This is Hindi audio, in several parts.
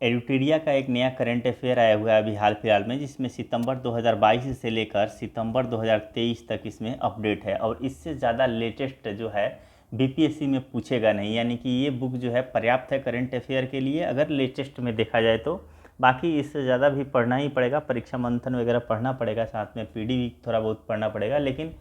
एडिटोरिया का एक नया करंट अफेयर आया हुआ है अभी हाल फिलहाल में, जिसमें सितंबर 2022 से लेकर सितंबर 2023 तक इसमें अपडेट है। और इससे ज़्यादा लेटेस्ट जो है बीपीएससी में पूछेगा नहीं, यानी कि ये बुक जो है पर्याप्त है करंट अफेयर के लिए अगर लेटेस्ट में देखा जाए तो। बाकी इससे ज़्यादा भी पढ़ना ही पड़ेगा, परीक्षा मंथन वगैरह पढ़ना पड़ेगा, साथ में पीडी भी थोड़ा बहुत पढ़ना पड़ेगा। लेकिन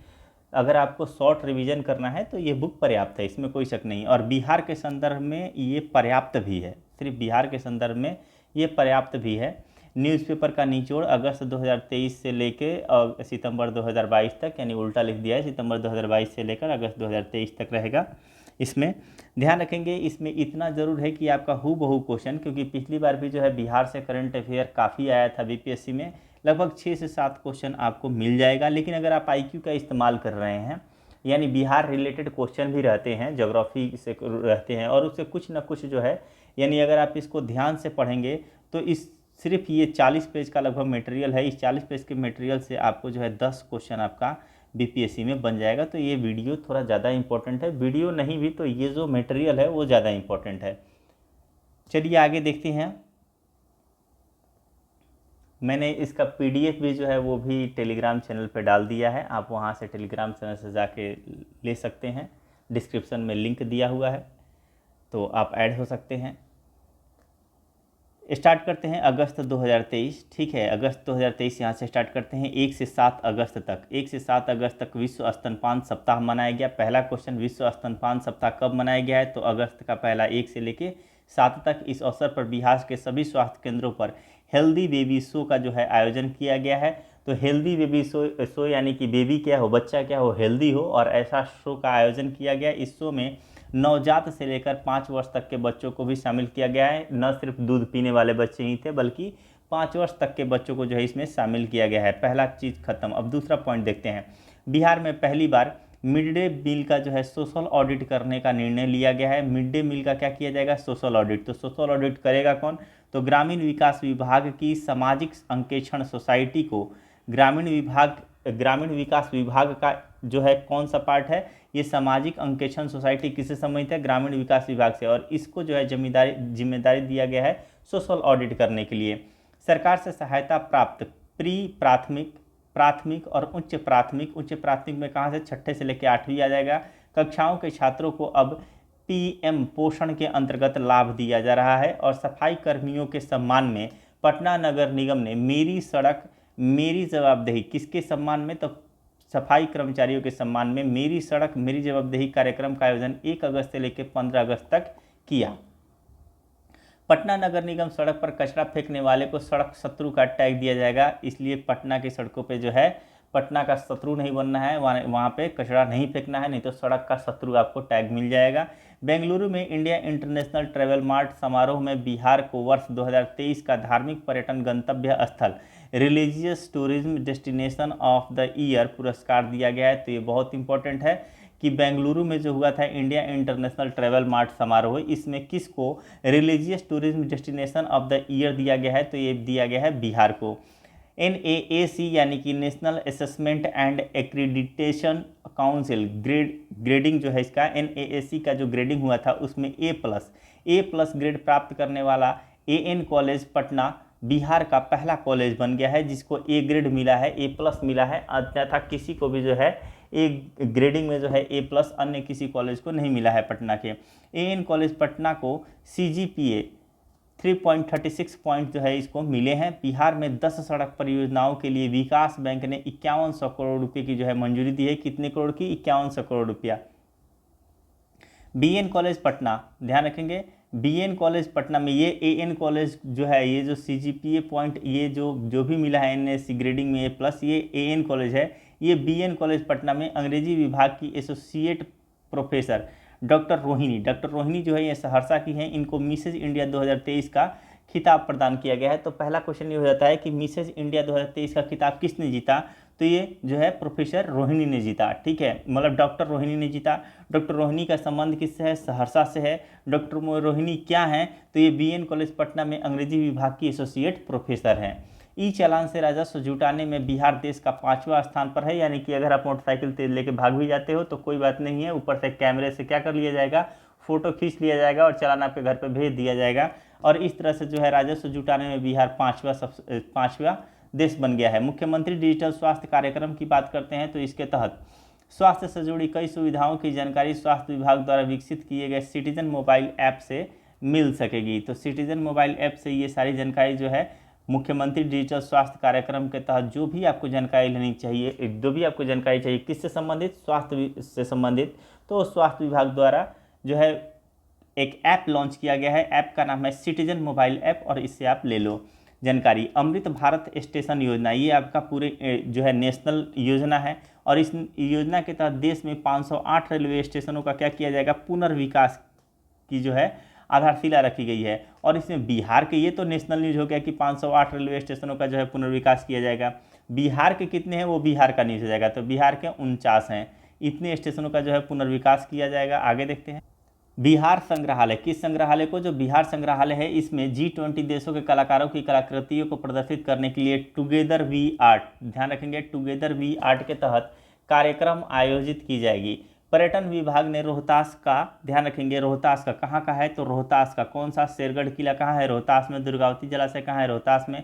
अगर आपको शॉर्ट रिवीजन करना है तो ये बुक पर्याप्त है, इसमें कोई शक नहीं। और बिहार के संदर्भ में ये पर्याप्त भी है, सिर्फ बिहार के संदर्भ में ये पर्याप्त भी है। न्यूज़पेपर का निचोड़ अगस्त 2023 से लेके सितंबर 2022 तक, यानी उल्टा लिख दिया है, सितंबर 2022 से लेकर अगस्त 2023 तक रहेगा। इसमें ध्यान रखेंगे, इसमें इतना ज़रूर है कि आपका हूबहू क्वेश्चन, क्योंकि पिछली बार भी जो है बिहार से करंट अफेयर काफ़ी आया था बीपीएससी में, लगभग 6 से 7 क्वेश्चन आपको मिल जाएगा। लेकिन अगर आप आईक्यू का इस्तेमाल कर रहे हैं, यानी बिहार रिलेटेड क्वेश्चन भी रहते हैं, ज्योग्राफी से रहते हैं, और उससे कुछ ना कुछ जो है, यानी अगर आप इसको ध्यान से पढ़ेंगे तो इस सिर्फ ये 40 पेज का लगभग मटेरियल है, इस 40 पेज के मटेरियल से आपको जो है 10 क्वेश्चन आपका बीपीएससी में बन जाएगा। तो ये वीडियो थोड़ा ज़्यादा इंपॉर्टेंट है, वीडियो नहीं भी तो ये जो मटेरियल है वो ज़्यादा इंपॉर्टेंट है। चलिए आगे देखते हैं। मैंने इसका पीडीएफ भी जो है वो भी टेलीग्राम चैनल पे डाल दिया है, आप वहाँ से टेलीग्राम चैनल से जाके ले सकते हैं, डिस्क्रिप्शन में लिंक दिया हुआ है, तो आप ऐड हो सकते हैं। स्टार्ट करते हैं अगस्त 2023, ठीक है, अगस्त 2023 यहाँ से स्टार्ट करते हैं। 1 से 7 अगस्त तक, 1 से 7 अगस्त तक विश्व स्तनपान सप्ताह मनाया गया। पहला क्वेश्चन, विश्व स्तनपान सप्ताह कब मनाया गया है? तो अगस्त का पहला 1 से लेके 7 तक। इस अवसर पर बिहार के सभी स्वास्थ्य केंद्रों पर हेल्दी बेबी शो का जो है आयोजन किया गया है। तो हेल्दी बेबी शो यानी कि बेबी क्या हो, बच्चा क्या हो, हेल्दी हो, और ऐसा शो का आयोजन किया गया। इस शो में नवजात से लेकर 5 वर्ष तक के बच्चों को भी शामिल किया गया है। न सिर्फ दूध पीने वाले बच्चे ही थे, बल्कि 5 वर्ष तक के बच्चों को जो है इसमें शामिल किया गया है। पहला चीज़ खत्म। अब दूसरा पॉइंट देखते हैं। बिहार में पहली बार मिड डे मील का जो है सोशल ऑडिट करने का निर्णय लिया गया है। मिड डे मील का क्या किया जाएगा? Social audit. तो सोशल ऑडिट करेगा कौन? तो ग्रामीण विकास विभाग की सामाजिक अंकेक्षण सोसाइटी को ग्रामीण विकास विभाग का जो है कौन सा पार्ट है? ये सामाजिक अंकेक्षण सोसाइटी किससे संबंधित है? ग्रामीण विकास विभाग से। और इसको जो है जिम्मेदारी दिया गया है सोशल ऑडिट करने के लिए। सरकार से सहायता प्राप्त प्री प्राथमिक, प्राथमिक और उच्च प्राथमिक में कहाँ से? 6ठे से लेकर 8वीं आ जाएगा। कक्षाओं के छात्रों को अब पीएम पोषण के अंतर्गत लाभ दिया जा रहा है। और सफाई कर्मियों के सम्मान में पटना नगर निगम ने मेरी सड़क मेरी जवाबदेही, किसके सम्मान में? तो सफाई कर्मचारियों के सम्मान में मेरी सड़क मेरी जवाबदेही कार्यक्रम का आयोजन 1 अगस्त से लेकर 15 अगस्त तक किया। पटना नगर निगम सड़क पर कचरा फेंकने वाले को सड़क शत्रु का टैग दिया जाएगा। इसलिए पटना की सड़कों पे जो है पटना का शत्रु नहीं बनना है, वहाँ पे कचरा नहीं फेंकना है, नहीं तो सड़क का शत्रु आपको टैग मिल जाएगा। बेंगलुरु में इंडिया इंटरनेशनल ट्रैवल मार्ट समारोह में बिहार को वर्ष 2023 का धार्मिक पर्यटन गंतव्य स्थल religious tourism destination of the year पुरस्कार दिया गया है। तो ये बहुत इंपॉर्टेंट है कि बेंगलुरु में जो हुआ था इंडिया इंटरनेशनल ट्रैवल मार्ट समारोह, इसमें किसको religious tourism destination of the year दिया गया है? तो ये दिया गया है बिहार को। NAAC यानी कि national assessment and accreditation council grading जो है इसका, NAAC का जो ग्रेडिंग हुआ था उसमें A+ ग्रेड प्राप्त करने वाला AN कॉलेज पटना बिहार का पहला कॉलेज बन गया है जिसको A ग्रेड मिला है, A+ मिला है। अन्यथा किसी को भी जो है A ग्रेडिंग में जो है A+ अन्य किसी कॉलेज को नहीं मिला है पटना के। AN कॉलेज पटना को CGPA 3.36 पॉइंट जो है इसको मिले हैं। बिहार में 10 सड़क परियोजनाओं के लिए विकास बैंक ने 5100 करोड़ रुपए की जो है मंजूरी दी है। कितने करोड़ की? 5100 करोड़ रुपया। BN कॉलेज पटना, ध्यान रखेंगे, BN कॉलेज पटना में ये AN कॉलेज जो है, ये जो CGPA पॉइंट ये जो भी मिला है NAAC ग्रेडिंग में A+, ये AN कॉलेज है। ये BN कॉलेज पटना में अंग्रेजी विभाग की एसोसिएट प्रोफेसर डॉक्टर रोहिणी जो है ये सहरसा की हैं, इनको मिसेज इंडिया 2023 का खिताब प्रदान किया गया है। तो पहला क्वेश्चन ये हो जाता है कि मिसेज इंडिया 2023 का खिताब किसने जीता? तो ये जो है प्रोफेसर रोहिणी ने जीता, ठीक है, मतलब डॉक्टर रोहिणी ने जीता। डॉक्टर रोहिणी का संबंध किससे है? सहरसा से है। डॉक्टर रोहिणी क्या हैं? तो ये BN कॉलेज पटना में अंग्रेजी विभाग की एसोसिएट प्रोफेसर हैं। ई चालान से राजस्व जुटाने में बिहार देश का 5वां स्थान पर है। यानी कि अगर आप मोटरसाइकिल तेज लेके भाग भी जाते हो तो कोई बात नहीं है, ऊपर से कैमरे से क्या कर लिया जाएगा? फोटो खींच लिया जाएगा और चालान आपके घर पे भेज दिया जाएगा। और इस तरह से जो है राजस्व जुटाने में बिहार पाँचवा देश बन गया है। मुख्यमंत्री डिजिटल स्वास्थ्य कार्यक्रम की बात करते हैं तो इसके तहत स्वास्थ्य से जुड़ी कई सुविधाओं की जानकारी स्वास्थ्य विभाग द्वारा विकसित किए गए सिटीजन मोबाइल ऐप से मिल सकेगी। तो सिटीजन मोबाइल ऐप से ये सारी जानकारी जो है मुख्यमंत्री डिजिटल स्वास्थ्य कार्यक्रम के तहत जो भी आपको जानकारी लेनी चाहिए, जो भी आपको जानकारी चाहिए किससे संबंधित, स्वास्थ्य से संबंधित, तो स्वास्थ्य विभाग द्वारा जो है एक ऐप लॉन्च किया गया है। ऐप का नाम है सिटीजन मोबाइल ऐप और इससे आप ले लो जानकारी। अमृत भारत स्टेशन योजना, ये आपका पूरे जो है नेशनल योजना है और इस योजना के तहत देश में 508 रेलवे स्टेशनों का क्या किया जाएगा, पुनर्विकास की जो है आधारशिला रखी गई है। और इसमें बिहार के, ये तो नेशनल न्यूज़ हो गया कि 508 रेलवे स्टेशनों का जो है पुनर्विकास किया जाएगा। बिहार के कितने हैं वो बिहार का न्यूज़ हो जाएगा, तो बिहार के 49 हैं। इतने स्टेशनों का जो है पुनर्विकास किया जाएगा। आगे देखते हैं बिहार संग्रहालय। किस संग्रहालय को, जो बिहार संग्रहालय है इसमें G20 देशों के कलाकारों की कलाकृतियों को प्रदर्शित करने के लिए टुगेदर वी आर्ट, ध्यान रखेंगे टुगेदर वी आर्ट के तहत कार्यक्रम आयोजित की जाएगी। पर्यटन विभाग ने रोहतास का, ध्यान रखेंगे रोहतास का कहाँ का है, तो रोहतास का कौन सा, शेरगढ़ किला कहाँ है, रोहतास में। दुर्गावती जलाशय कहाँ है, रोहतास में।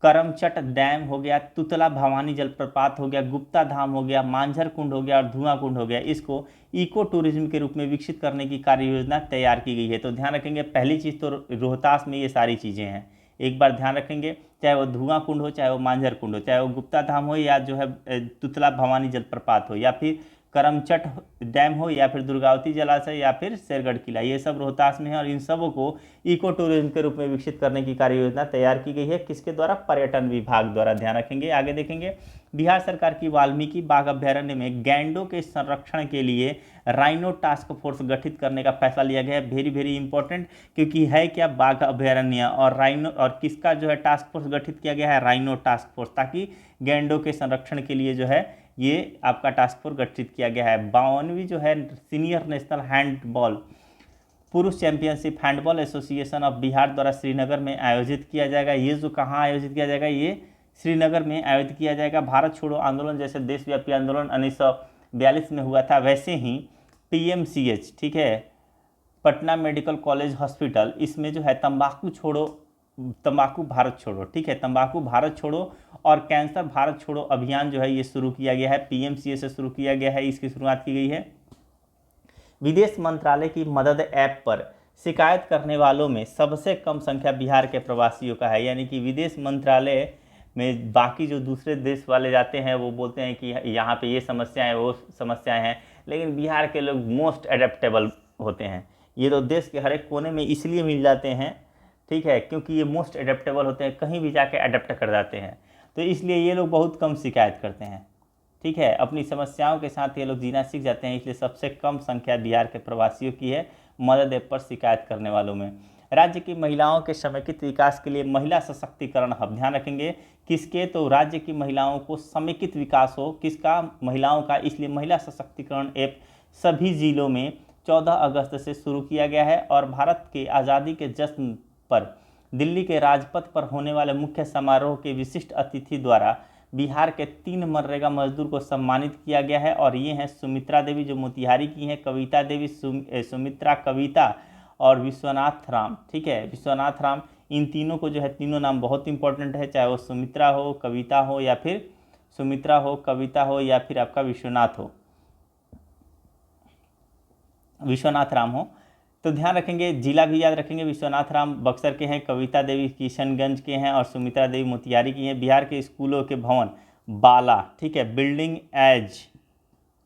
करमचट डैम हो गया, तुतला भवानी जलप्रपात हो गया, गुप्ता धाम हो गया, मांझर कुंड हो गया और धुआं कुंड हो गया। इसको इको टूरिज्म के रूप में विकसित करने की कार्य योजना तैयार की गई है। तो ध्यान रखेंगे पहली चीज़ तो रोहतास में ये सारी चीज़ें हैं, एक बार ध्यान रखेंगे, चाहे वो धुआं कुंड हो, चाहे वो मांझर कुंड हो, चाहे वो गुप्ता धाम हो, या जो है तुतला भवानी जलप्रपात हो, या फिर करमचट डैम हो, या फिर दुर्गावती जलाशय, या फिर शेरगढ़ किला, ये सब रोहतास में है। और इन सबों को इको टूरिज्म के रूप में विकसित करने की कार्य योजना तैयार की गई है। किसके द्वारा, पर्यटन विभाग द्वारा। ध्यान रखेंगे। आगे देखेंगे बिहार सरकार की वाल्मीकि बाघ अभ्यारण्य में गैंडों के संरक्षण के लिए राइनो टास्क फोर्स गठित करने का फैसला लिया गया है। वेरी वेरी इंपॉर्टेंट, क्योंकि है क्या, बाघ अभ्यारण्य और राइनो, और किसका जो है टास्क फोर्स गठित किया गया है, राइनो टास्क फोर्स, ताकि गैंडों के संरक्षण के लिए जो है ये आपका टास्क फोर्स गठित किया गया है। 52वीं जो है सीनियर नेशनल हैंडबॉल पुरुष championship handball association of Bihar द्वारा श्रीनगर में आयोजित किया जाएगा। ये जो कहाँ आयोजित किया जाएगा, ये श्रीनगर में आयोजित किया जाएगा। भारत छोड़ो आंदोलन जैसे देशव्यापी आंदोलन 1942 में हुआ था, वैसे ही PMCH, ठीक है, पटना मेडिकल कॉलेज हॉस्पिटल, इसमें जो है तंबाकू भारत छोड़ो, ठीक है, तंबाकू भारत छोड़ो और कैंसर भारत छोड़ो अभियान जो है ये शुरू किया गया है। PMCH से शुरू किया गया है, इसकी शुरुआत की गई है। विदेश मंत्रालय की मदद ऐप पर शिकायत करने वालों में सबसे कम संख्या बिहार के प्रवासियों का है। यानी कि विदेश मंत्रालय में बाकी जो दूसरे देश वाले जाते हैं वो बोलते हैं कि यहाँ पे ये समस्याएं, वो समस्याएं हैं, लेकिन बिहार के लोग मोस्ट एडेप्टेबल होते हैं। ये तो देश के हर एक कोने में इसलिए मिल जाते हैं, ठीक है, क्योंकि ये मोस्ट एडेप्टेबल होते हैं, कहीं भी जाके अडेप्ट कर जाते हैं, तो इसलिए ये लोग बहुत कम शिकायत करते हैं, ठीक है, अपनी समस्याओं के साथ ये लोग जीना सीख जाते हैं। इसलिए सबसे कम संख्या बिहार के प्रवासियों की है मदद ऐप पर शिकायत करने वालों में। राज्य की महिलाओं के समेकित विकास के लिए महिला सशक्तिकरण हब, ध्यान रखेंगे किसके, तो राज्य की महिलाओं को समेकित विकास हो, किसका, महिलाओं का, इसलिए महिला सशक्तिकरण ऐप सभी जिलों में 14 अगस्त से शुरू किया गया है। और भारत के आज़ादी के जश्न पर दिल्ली के राजपथ पर होने वाले मुख्य समारोह के विशिष्ट अतिथि द्वारा बिहार के 3 मनरेगा मजदूर को सम्मानित किया गया है। और ये हैं सुमित्रा देवी जो मोतिहारी की हैं, कविता देवी, सुमित्रा कविता और विश्वनाथ राम, ठीक है, विश्वनाथ राम, इन तीनों को जो है, तीनों नाम बहुत इंपॉर्टेंट है, चाहे वो सुमित्रा हो, कविता हो, या फिर सुमित्रा हो, कविता हो, या फिर आपका विश्वनाथ हो, विश्वनाथ राम हो। तो ध्यान रखेंगे, जिला भी याद रखेंगे, विश्वनाथ राम बक्सर के हैं, कविता देवी किशनगंज के हैं और सुमित्रा देवी मोतिहारी की हैं। बिहार के स्कूलों के भवन बाला, ठीक है, बिल्डिंग एज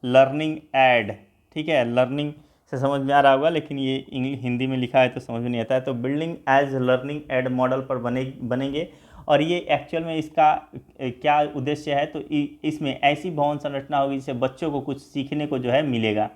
लर्निंग एड, ठीक है, लर्निंग से समझ में आ रहा होगा, लेकिन ये इंग्लिश हिंदी में लिखा है तो समझ में नहीं आता है। तो building as learning aid model पर बनेंगे। और ये एक्चुअल में इसका क्या उद्देश्य है, तो इसमें ऐसी भवन संरचना होगी जिससे बच्चों को कुछ सीखने को जो है मिलेगा।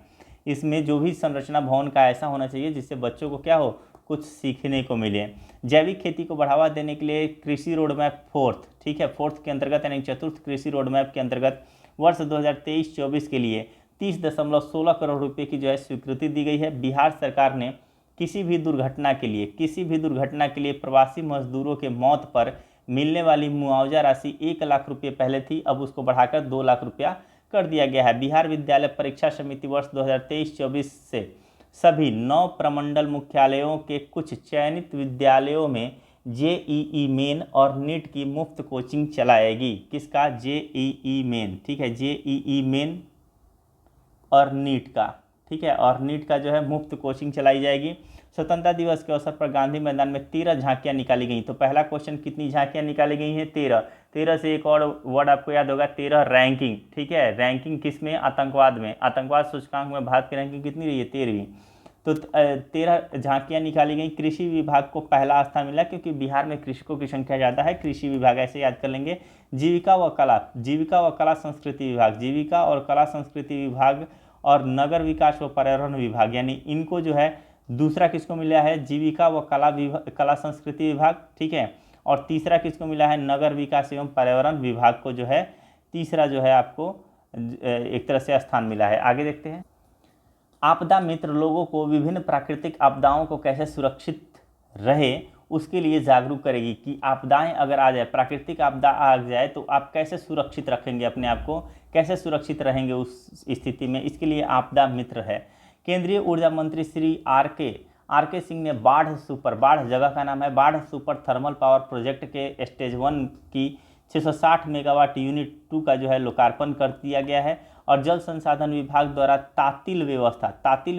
इसमें जो भी संरचना भवन का ऐसा होना चाहिए जिससे बच्चों को क्या हो, कुछ सीखने को मिले। जैविक खेती को बढ़ावा देने के लिए कृषि रोड मैप फोर्थ, ठीक है, फोर्थ के अंतर्गत यानी चतुर्थ कृषि रोड मैप के अंतर्गत वर्ष 2023-24 के लिए 30.16 करोड़ रुपए की जो है स्वीकृति दी गई है। बिहार सरकार ने किसी भी दुर्घटना के लिए प्रवासी मजदूरों के मौत पर मिलने वाली मुआवजा राशि 1 लाख रुपये पहले थी, अब उसको बढ़ाकर 2 लाख रुपया कर दिया गया है। बिहार विद्यालय परीक्षा समिति वर्ष 2023-24 से सभी 9 प्रमंडल मुख्यालयों के कुछ चयनित विद्यालयों में जेईई मेन और नीट की मुफ्त कोचिंग चलाएगी। किसका? जेईई मेन, ठीक है, जेईई मेन और नीट का, ठीक है, और नीट का जो है मुफ्त कोचिंग चलाई जाएगी। स्वतंत्रता दिवस के अवसर पर गांधी मैदान में 13 झांकियां निकाली गई। तो पहला क्वेश्चन, कितनी झांकियां निकाली गई हैं? 13। 13 से एक और वर्ड आपको याद होगा, 13 रैंकिंग, ठीक है, रैंकिंग किस में? आतंकवाद में। आतंकवाद सूचकांक में भारत की रैंकिंग कितनी रही है? 13वीं। तो 13 झांकियां निकाली गई। कृषि विभाग को पहला स्थान मिला क्योंकि बिहार में कृषकों की संख्या ज़्यादा है। कृषि विभाग ऐसे याद कर लेंगे। जीविका व कला संस्कृति विभाग, जीविका और कला संस्कृति विभाग और नगर विकास व पर्यावरण विभाग, यानी इनको जो है दूसरा किसको मिला है? जीविका व कला संस्कृति विभाग, ठीक है, और तीसरा किसको मिला है? नगर विकास एवं पर्यावरण विभाग को जो है तीसरा जो है आपको एक तरह से स्थान मिला है। आगे देखते हैं। आपदा मित्र लोगों को विभिन्न प्राकृतिक आपदाओं को कैसे सुरक्षित रहे उसके लिए जागरूक करेगी कि आपदाएं अगर आ जाए, प्राकृतिक आपदा आ जाए तो आप कैसे सुरक्षित रखेंगे अपने आप को, कैसे सुरक्षित रहेंगे उस स्थिति में, इसके लिए आपदा मित्र है। केंद्रीय ऊर्जा मंत्री श्री आर के सिंह ने बाढ़ जगह का नाम है, बाढ़ सुपर थर्मल पावर प्रोजेक्ट के स्टेज 1 की 660 मेगावाट यूनिट 2 का जो है लोकार्पण कर दिया गया है। और जल संसाधन विभाग द्वारा तातिल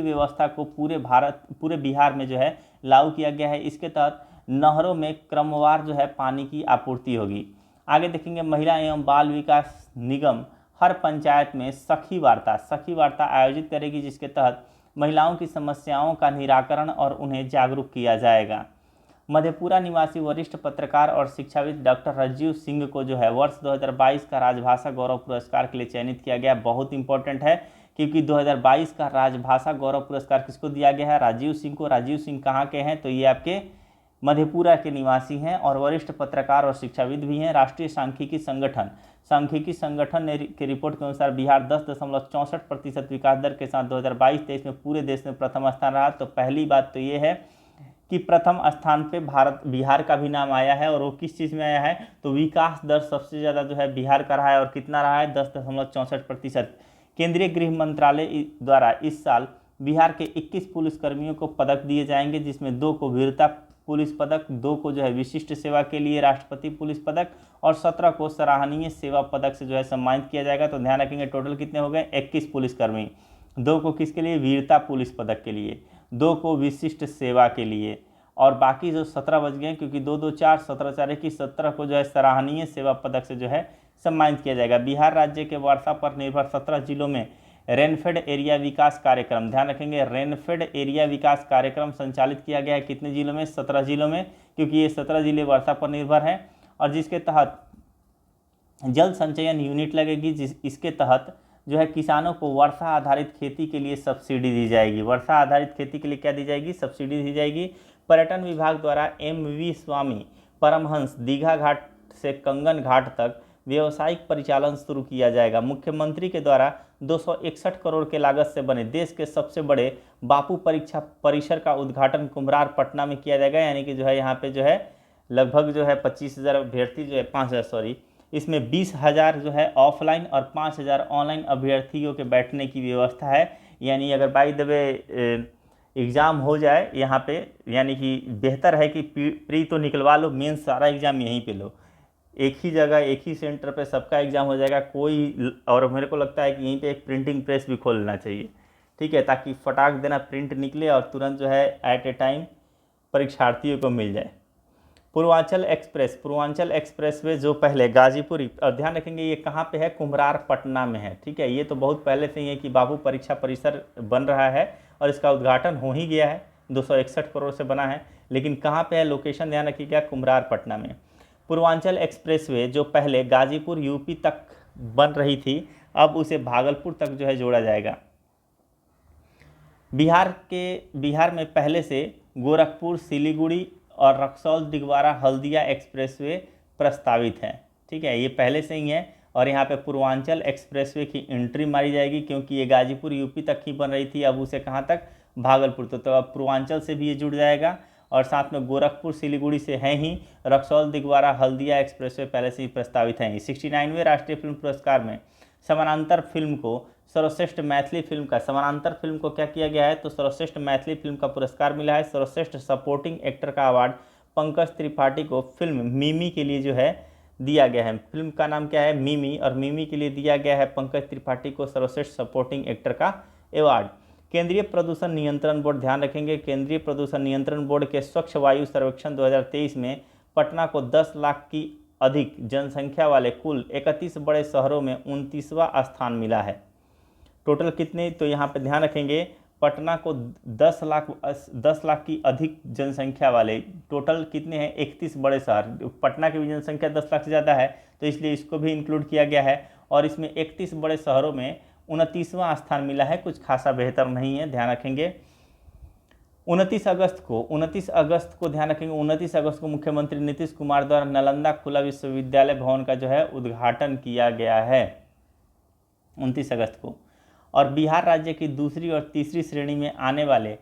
व्यवस्था को पूरे बिहार में जो है लागू किया गया है। इसके तहत नहरों में क्रमवार जो है पानी की आपूर्ति होगी। आगे देखेंगे, महिला एवं बाल विकास निगम हर पंचायत में सखी वार्ता आयोजित करेगी, जिसके तहत महिलाओं की समस्याओं का निराकरण और उन्हें जागरूक किया जाएगा। मधेपुरा निवासी वरिष्ठ पत्रकार और शिक्षाविद डॉक्टर राजीव सिंह को जो है वर्ष 2022 का राजभाषा गौरव पुरस्कार के लिए चयनित किया गया। बहुत इंपॉर्टेंट है क्योंकि 2022 का राजभाषा गौरव पुरस्कार किसको दिया गया है? राजीव सिंह को। राजीव सिंह कहाँ के हैं? तो ये आपके मधेपुरा के निवासी हैं और वरिष्ठ पत्रकार और शिक्षाविद भी हैं। राष्ट्रीय सांख्यिकी संगठन की रिपोर्ट के अनुसार बिहार 10.64% विकास दर के साथ 2022-23 में पूरे देश में प्रथम स्थान रहा। तो पहली बात तो ये है कि प्रथम स्थान पे बिहार का भी नाम आया है, और वो किस चीज़ में आया है? तो विकास दर सबसे ज़्यादा जो है बिहार का रहा है, और कितना रहा है? 10.64%। केंद्रीय गृह मंत्रालय द्वारा इस साल बिहार के 21 पुलिसकर्मियों को पदक दिए जाएंगे, जिसमें 2 को वीरता पुलिस पदक, 2 को जो है विशिष्ट सेवा के लिए राष्ट्रपति पुलिस पदक और 17 को सराहनीय सेवा पदक से जो है सम्मानित किया जाएगा। तो ध्यान रखेंगे, टोटल कितने हो गए? 21 पुलिसकर्मी। 2 को किसके लिए? वीरता पुलिस पदक के लिए, 2 को विशिष्ट सेवा के लिए, और बाकी जो 17 बच गए क्योंकि 2 2 4 17 4 21 17 को जो है सराहनीय सेवा पदक से जो है सम्मानित किया जाएगा। बिहार राज्य के वर्षा पर निर्भर 17 जिलों में रेनफेड एरिया विकास कार्यक्रम, ध्यान रखेंगे, रेनफेड एरिया विकास कार्यक्रम संचालित किया गया है। कितने जिलों में? 17 जिलों में, क्योंकि ये 17 जिले वर्षा पर निर्भर हैं, और जिसके तहत जल संचयन यूनिट लगेगी। इसके तहत जो है किसानों को वर्षा आधारित खेती के लिए सब्सिडी दी जाएगी। वर्षा आधारित खेती के लिए क्या दी जाएगी? सब्सिडी दी जाएगी। पर्यटन विभाग द्वारा MV स्वामी परमहंस दीघा घाट से कंगन घाट तक व्यावसायिक परिचालन शुरू किया जाएगा। मुख्यमंत्री के द्वारा 261 करोड़ के लागत से बने देश के सबसे बड़े बापू परीक्षा परिसर का उद्घाटन कुम्हरार पटना में किया जाएगा। यानी कि जो है यहाँ पे जो है लगभग जो है 25,000 अभ्यर्थी जो है 5,000 इसमें 20,000 जो है ऑफलाइन और 5,000 ऑनलाइन अभ्यर्थियों के बैठने की व्यवस्था है। यानी अगर बाय द वे एग्ज़ाम हो जाए यहाँ पे, यानी कि बेहतर है कि प्री तो निकलवा लो, मेन सारा एग्ज़ाम यहीं पे लो, एक ही जगह एक ही सेंटर पे सबका एग्ज़ाम हो जाएगा। और मेरे को लगता है कि यहीं पे एक प्रिंटिंग प्रेस भी खोल लेना चाहिए, ठीक है, ताकि फटाक देना प्रिंट निकले और तुरंत जो है एट ए टाइम परीक्षार्थियों को मिल जाए। पूर्वांचल एक्सप्रेसवे जो पहले गाजीपुर, और ध्यान रखेंगे ये कहाँ पे है? कुम्हरार पटना में है, ठीक है। ये तो बहुत पहले से ही है कि बाबू परीक्षा परिसर बन रहा है और इसका उद्घाटन हो ही गया है, 261 करोड़ से बना है, लेकिन कहाँ पे है लोकेशन? ध्यान रखिएगा, कुम्हरार पटना में। पूर्वांचल एक्सप्रेसवे जो पहले गाजीपुर यूपी तक बन रही थी, अब उसे भागलपुर तक जो है जोड़ा जाएगा। बिहार में पहले से गोरखपुर, सिलीगुड़ी और रक्सौल दिगवारा हल्दिया एक्सप्रेसवे प्रस्तावित है, ठीक है, ये पहले से ही है। और यहाँ पे पूर्वांचल एक्सप्रेसवे की एंट्री मारी जाएगी क्योंकि ये गाजीपुर यूपी तक ही बन रही थी, अब उसे कहाँ तक? भागलपुर। तो अब पूर्वांचल से भी ये जुड़ जाएगा, और साथ में गोरखपुर सिलीगुड़ी से है ही। रक्सौल दिगवारा हल्दिया एक्सप्रेसवे पहले से ही प्रस्तावित हैं। 69वें राष्ट्रीय फिल्म पुरस्कार में समानांतर फिल्म को सर्वश्रेष्ठ मैथिली फिल्म का, समानांतर फिल्म को क्या किया गया है, तो सर्वश्रेष्ठ मैथिली फिल्म का पुरस्कार मिला है। सर्वश्रेष्ठ सपोर्टिंग एक्टर का अवार्ड पंकज त्रिपाठी को फिल्म मिमी के लिए जो है दिया गया है। फिल्म का नाम क्या है, मिमी, और मिमी के लिए दिया गया है पंकज त्रिपाठी को सर्वश्रेष्ठ सपोर्टिंग एक्टर का अवार्ड। केंद्रीय प्रदूषण नियंत्रण बोर्ड, ध्यान रखेंगे, केंद्रीय प्रदूषण नियंत्रण बोर्ड के स्वच्छ वायु सर्वेक्षण 2023 में पटना को 10 लाख की अधिक जनसंख्या वाले कुल 31 बड़े शहरों में 29वां स्थान मिला है। टोटल कितने, तो यहाँ पे ध्यान रखेंगे पटना को 10 लाख की अधिक जनसंख्या वाले, टोटल कितने हैं, 31 बड़े शहर। पटना की भी जनसंख्या 10 लाख से ज़्यादा है तो इसलिए इसको भी इंक्लूड किया गया है, और इसमें 31 बड़े शहरों में 29वां स्थान मिला है, कुछ खासा बेहतर नहीं है, ध्यान रखेंगे। 29 अगस्त को ध्यान रखेंगे, 29 अगस्त को मुख्यमंत्री नीतीश कुमार द्वारा नालंदा खुला विश्वविद्यालय भवन का जो है उद्घाटन किया गया है 29 अगस्त को। और बिहार राज्य की दूसरी और तीसरी श्रेणी में आने वाले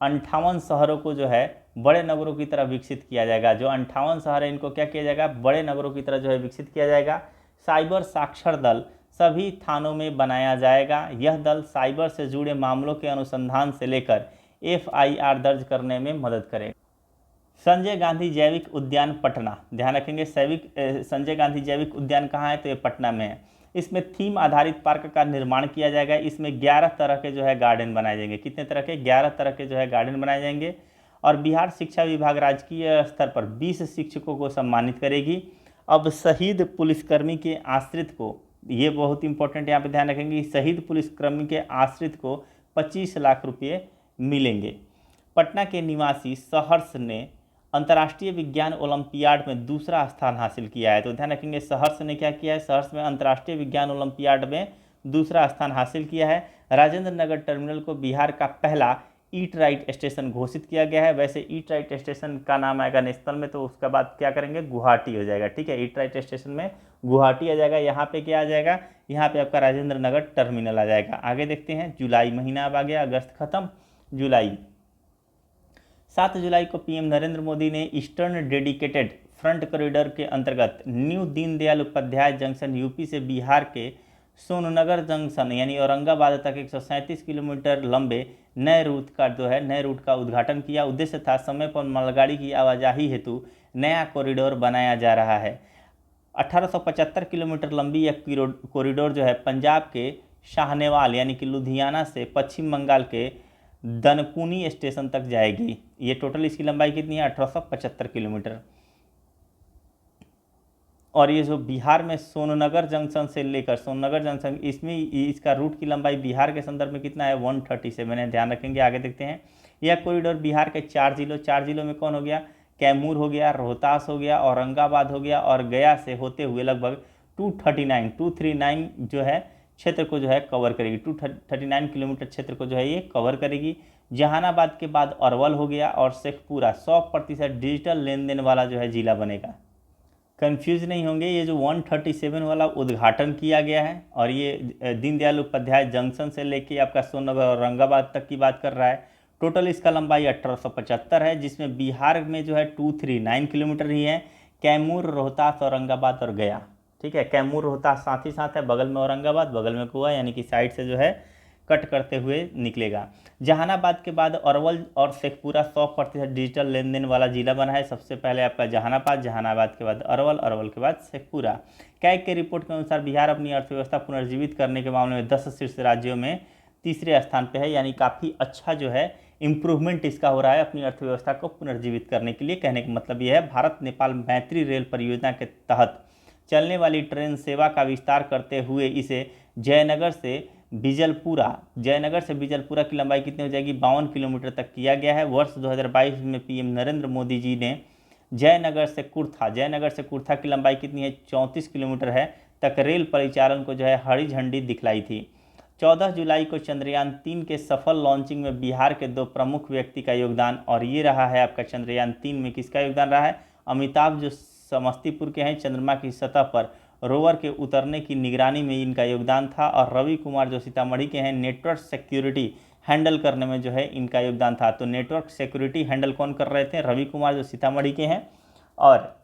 58 शहरों को जो है बड़े नगरों की तरह विकसित किया जाएगा। जो 58 शहर है इनको क्या किया जाएगा, बड़े नगरों की तरह जो है विकसित किया जाएगा। साइबर साक्षर दल सभी थानों में बनाया जाएगा। यह दल साइबर से जुड़े मामलों के अनुसंधान से लेकर FIR दर्ज करने में मदद करेगा। संजय गांधी जैविक उद्यान पटना, ध्यान रखेंगे, संजय गांधी जैविक उद्यान कहाँ है, तो ये पटना में है। इसमें थीम आधारित पार्क का निर्माण किया जाएगा। इसमें 11 तरह के जो है गार्डन बनाए जाएंगे। कितने तरह के, 11 तरह के जो है गार्डन बनाए जाएंगे। और बिहार शिक्षा विभाग राजकीय स्तर पर 20 शिक्षकों को सम्मानित करेगी। अब शहीद पुलिसकर्मी के आश्रित को, ये बहुत इंपॉर्टेंट यहाँ पे ध्यान रखेंगे, शहीद पुलिसकर्मी के आश्रित को 25 लाख रुपये मिलेंगे। पटना के निवासी सहर्ष ने अंतर्राष्ट्रीय विज्ञान ओलंपियाड में दूसरा स्थान हासिल किया है। तो ध्यान रखेंगे सहर्ष ने क्या किया है, सहर्ष में अंतर्राष्ट्रीय विज्ञान ओलंपियाड में दूसरा स्थान हासिल किया है। राजेंद्र नगर टर्मिनल को बिहार का पहला ईट राइट स्टेशन घोषित किया गया है। वैसे ईट राइट स्टेशन का नाम आएगा नेशनल में, तो उसके बाद क्या करेंगे, गुवाहाटी हो जाएगा, ठीक है। ईट राइट स्टेशन में गुवाहाटी आ जाएगा। यहाँ पे क्या आ जाएगा, यहाँ पे आपका राजेंद्र नगर टर्मिनल आ जाएगा। आगे देखते हैं, जुलाई महीना अब आ गया, अगस्त खत्म, जुलाई 7 जुलाई को PM नरेंद्र मोदी ने ईस्टर्न डेडिकेटेड फ्रंट कॉरिडोर के अंतर्गत new Deendayal Upadhyaya junction UP से बिहार के सोननगर जंक्शन यानी औरंगाबाद तक 137 किलोमीटर लंबे नए रूट का उद्घाटन किया। उद्देश्य था समय पर मालगाड़ी की आवाजाही हेतु नया कॉरिडोर बनाया जा रहा है। 1875 किलोमीटर लंबी यह कॉरिडोर जो है पंजाब के शाहनेवाल यानी कि लुधियाना से पश्चिम बंगाल के दनकुनी स्टेशन तक जाएगी। ये टोटल इसकी लंबाई कितनी है, 1875 किलोमीटर। और ये जो बिहार में सोननगर जंक्शन से लेकर सोननगर जंक्शन, इसमें इसका रूट की लंबाई बिहार के संदर्भ में कितना है, 137 है, ध्यान रखेंगे। आगे देखते हैं, यह कॉरिडोर बिहार के 4 जिलों में कौन हो गया, कैमूर हो गया, रोहतास हो गया, औरंगाबाद हो गया और गया से होते हुए लगभग 239 जो है क्षेत्र को जो है कवर करेगी। 239 किलोमीटर क्षेत्र को जो है ये कवर करेगी। जहानाबाद के बाद अरवल हो गया और शेखपुरा 100% डिजिटल लेन देन वाला जो है जिला बनेगा। कंफ्यूज नहीं होंगे, ये जो 137 वाला उद्घाटन किया गया है और ये दीनदयाल उपाध्याय जंक्शन से लेके आपका सोननगर औरंगाबाद तक की बात कर रहा है। टोटल इसका लंबाई 1875 है, जिसमें बिहार में जो है 239 किलोमीटर ही है। कैमूर, रोहतास, औरंगाबाद और गया, ठीक है। कैमूर रोहतास साथ ही साथ है, बगल में औरंगाबाद, बगल में गोवा, यानी कि साइड से जो है कट करते हुए निकलेगा। जहानाबाद के बाद अरवल और शेखपुरा 100% डिजिटल लेन देन वाला जिला बना है। सबसे पहले आपका जहानाबाद के बाद अरवल के बाद शेखपुरा। कैग के रिपोर्ट के अनुसार बिहार अपनी अर्थव्यवस्था पुनर्जीवित करने के मामले में 10 शीर्ष राज्यों में तीसरे स्थान पर है, यानी काफ़ी अच्छा जो है इम्प्रूवमेंट इसका हो रहा है अपनी अर्थव्यवस्था को पुनर्जीवित करने के लिए। कहने का मतलब यह है, भारत नेपाल मैत्री रेल परियोजना के तहत चलने वाली ट्रेन सेवा का विस्तार करते हुए इसे जयनगर से बिजलपुरा की लंबाई कितनी हो जाएगी, 52 किलोमीटर तक किया गया है। वर्ष 2022 में PM नरेंद्र मोदी जी ने जयनगर से कुर्था की लंबाई कितनी है, 34 किलोमीटर है, तक रेल परिचालन को जो है हरी झंडी दिखलाई थी। 14 जुलाई को चंद्रयान 3 के सफल लॉन्चिंग में बिहार के 2 प्रमुख व्यक्ति का योगदान, और ये रहा है आपका चंद्रयान 3 में किसका योगदान रहा है, अमिताभ जो समस्तीपुर के हैं, चंद्रमा की सतह पर रोवर के उतरने की निगरानी में इनका योगदान था। और रवि कुमार जो सीतामढ़ी के हैं, नेटवर्क सिक्योरिटी हैंडल करने में जो है इनका योगदान था। तो नेटवर्क सिक्योरिटी हैंडल कौन कर रहे थे, रवि कुमार जो सीतामढ़ी के हैं, और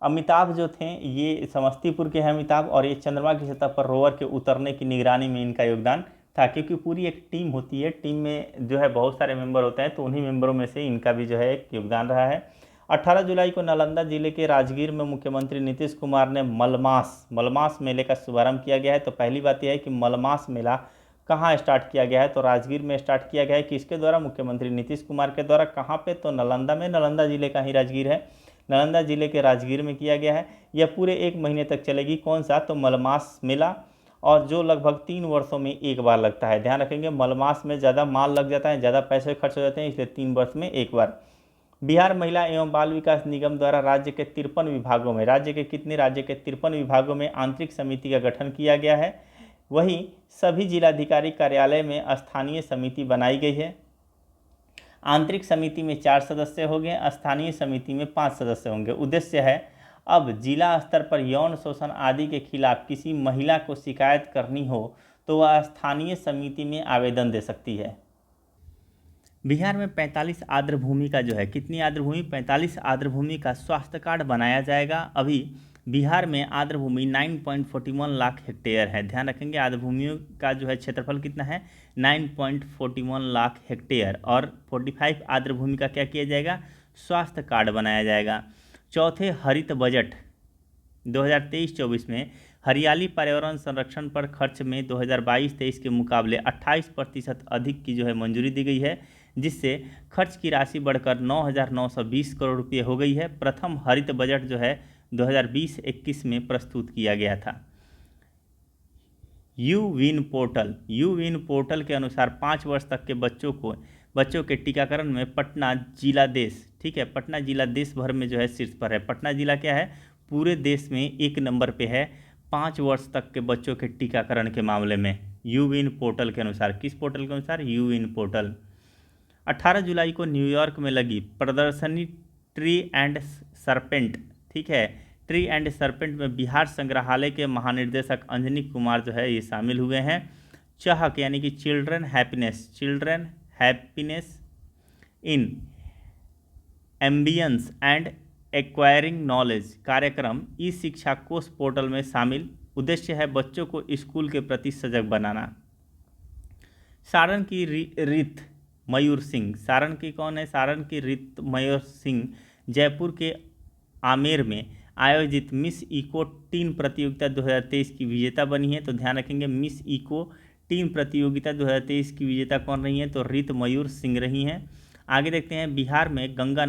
अमिताभ जो थे ये समस्तीपुर के हैं अमिताभ, और ये चंद्रमा की सतह पर रोवर के उतरने की निगरानी में इनका योगदान था, क्योंकि पूरी एक टीम होती है, टीम में जो है बहुत सारे मेंबर होते हैं, तो उन्हीं मेंबरों में से इनका भी जो है एक योगदान रहा है। 18 जुलाई को नालंदा जिले के राजगीर में मुख्यमंत्री नीतीश कुमार ने मलमास मेले का शुभारंभ किया गया है। तो पहली बात यह है कि मलमास मेला कहाँ स्टार्ट किया गया है, तो राजगीर में स्टार्ट किया गया है। किसके द्वारा? मुख्यमंत्री नीतीश कुमार के द्वारा। कहाँ पे? तो नालंदा में, नालंदा जिले का ही राजगीर है, नालंदा जिले के राजगीर में किया गया है। यह पूरे 1 महीने तक चलेगी। कौन सा? तो मलमास मेला, और जो लगभग 3 वर्षों में एक बार लगता है। ध्यान रखेंगे, मलमास में ज़्यादा माल लग जाता है, ज़्यादा पैसे खर्च हो जाते हैं, इसलिए 3 वर्ष में एक बार। बिहार महिला एवं बाल विकास निगम द्वारा राज्य के 53 विभागों में, राज्य के 53 विभागों में आंतरिक समिति का गठन किया गया है। वहीं सभी जिलाधिकारी कार्यालय में स्थानीय समिति बनाई गई है। आंतरिक समिति में 4 सदस्य होंगे, स्थानीय समिति में 5 सदस्य होंगे। उद्देश्य है, अब जिला स्तर पर यौन शोषण आदि के खिलाफ किसी महिला को शिकायत करनी हो तो वह स्थानीय समिति में आवेदन दे सकती है। बिहार में 45 आर्द्र भूमि का जो है, कितनी आर्द्र भूमि? 45 आर्द्र भूमि का स्वास्थ्य कार्ड बनाया जाएगा। अभी बिहार में आर्द्र भूमि 9.41 लाख हेक्टेयर है। ध्यान रखेंगे, आर्द्र भूमियों का जो है क्षेत्रफल कितना है? 9.41 लाख हेक्टेयर। और 45 आर्द्र भूमि का क्या किया जाएगा? स्वास्थ्य कार्ड बनाया जाएगा। चौथे हरित बजट 2023-24 में हरियाली पर्यावरण संरक्षण पर खर्च में 2022-23 के मुकाबले 28% अधिक की जो है मंजूरी दी गई है, जिससे खर्च की राशि बढ़कर 9,920 करोड़ रुपये हो गई है। प्रथम हरित बजट जो है 2020-21 में प्रस्तुत किया गया था। यूविन पोर्टल के अनुसार 5 वर्ष तक के बच्चों के टीकाकरण में पटना जिला देश, ठीक है, पटना जिला देश भर में जो है शीर्ष पर है। पटना जिला क्या है? पूरे देश में 1 नंबर पे है 5 वर्ष तक के बच्चों के टीकाकरण के मामले में, यूविन पोर्टल के अनुसार। किस पोर्टल के अनुसार? यूविन पोर्टल। 18 जुलाई को न्यूयॉर्क में लगी प्रदर्शनी ट्री एंड सरपेंट, ठीक है, ट्री एंड सरपेंट में बिहार संग्रहालय के महानिदेशक अंजनी कुमार जो है ये शामिल हुए हैं। चहक यानी कि children happiness in ambience and acquiring knowledge कार्यक्रम ई शिक्षा कोष पोर्टल में शामिल। उद्देश्य है बच्चों को स्कूल के प्रति सजग बनाना। सारण की रीत मयूर सिंह, सारण की कौन है? सारण की रीत मयूर सिंह जयपुर के आमेर में आयोजित मिस इको टीन प्रतियोगिता 2023 की विजेता बनी है। तो ध्यान रखेंगे, मिस इको टीन प्रतियोगिता 2023 की विजेता कौन रही हैं? तो रीत मयूर सिंह रही हैं। आगे देखते हैं, बिहार में गंगा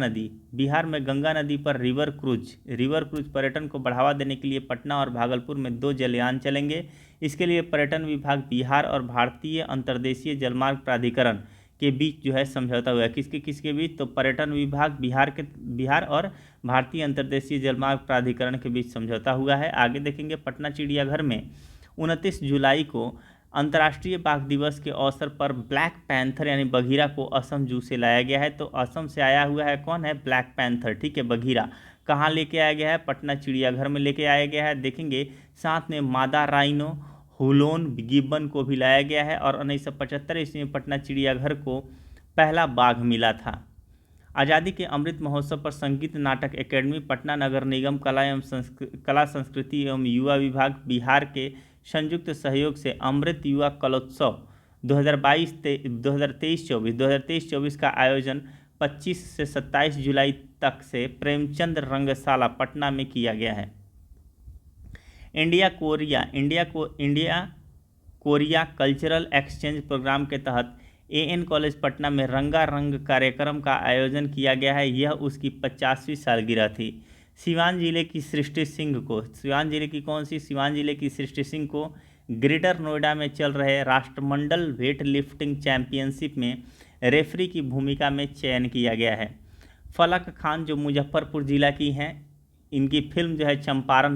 नदी पर रिवर क्रूज पर्यटन को बढ़ावा देने के लिए पटना और भागलपुर में 2 जलयान चलेंगे। इसके लिए पर्यटन विभाग बिहार और भारतीय अंतर्देशीय जलमार्ग प्राधिकरण के बीच जो है समझौता हुआ है। किसके बीच? तो पर्यटन विभाग बिहार और भारतीय अंतर्देशीय जलमार्ग प्राधिकरण के बीच समझौता हुआ है। आगे देखेंगे, पटना चिड़ियाघर में 29 जुलाई को अंतर्राष्ट्रीय बाघ दिवस के अवसर पर ब्लैक पैंथर यानी बघीरा को असम जू से लाया गया है। तो असम से आया हुआ है कौन है? ब्लैक पैंथर, ठीक है, बघीरा। कहाँ लेके आया गया है? पटना चिड़ियाघर में लेके आया गया है। देखेंगे साथ में मादा राइनो हुलोन गिब्बन को भी लाया गया है। और 1975 ईस्वी में पटना चिड़ियाघर को पहला बाघ मिला था। आज़ादी के अमृत महोत्सव पर संगीत नाटक एकेडमी, पटना नगर निगम, कला संस्कृति एवं युवा विभाग बिहार के संयुक्त सहयोग से अमृत युवा कलोत्सव 2023-24 का आयोजन 25 से 27 जुलाई तक से प्रेमचंद रंगशाला पटना में किया गया है। India Korea cultural exchange programme के तहत एएन कॉलेज पटना में रंगारंग कार्यक्रम का आयोजन किया गया है। यह उसकी 50वीं सालगिरह थी। सिवान जिले की सृष्टि सिंह को ग्रेटर नोएडा में चल रहे राष्ट्रमंडल वेट लिफ्टिंग चैंपियनशिप में रेफरी की भूमिका में चयन किया गया है। फलक खान जो मुजफ्फरपुर जिला की हैं, इनकी फिल्म जो है चंपारण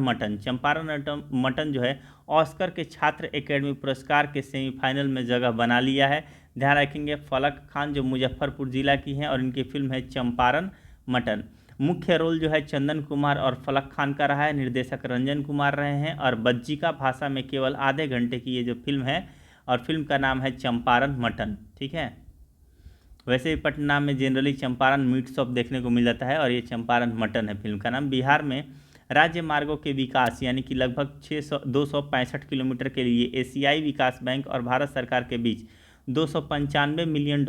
मटन जो है ऑस्कर के छात्र एकेडमी पुरस्कार के सेमीफाइनल में जगह बना लिया है। ध्यान रखेंगे, फलक खान जो मुजफ्फरपुर जिला की हैं और इनकी फिल्म है चंपारण मटन। मुख्य रोल जो है चंदन कुमार और फलक खान का रहा है, निर्देशक रंजन कुमार रहे हैं। और बज्जिका भाषा में केवल आधे घंटे की ये जो फिल्म है, और फिल्म का नाम है चंपारण मटन, ठीक है। वैसे ही पटना में जनरली चंपारण मीट शॉप देखने को मिल जाता है, और ये चंपारण मटन है फिल्म का नाम। बिहार में राज्य मार्गों के विकास यानी कि लगभग 265 किलोमीटर के लिए एशियाई विकास बैंक और भारत सरकार के बीच $295 मिलियन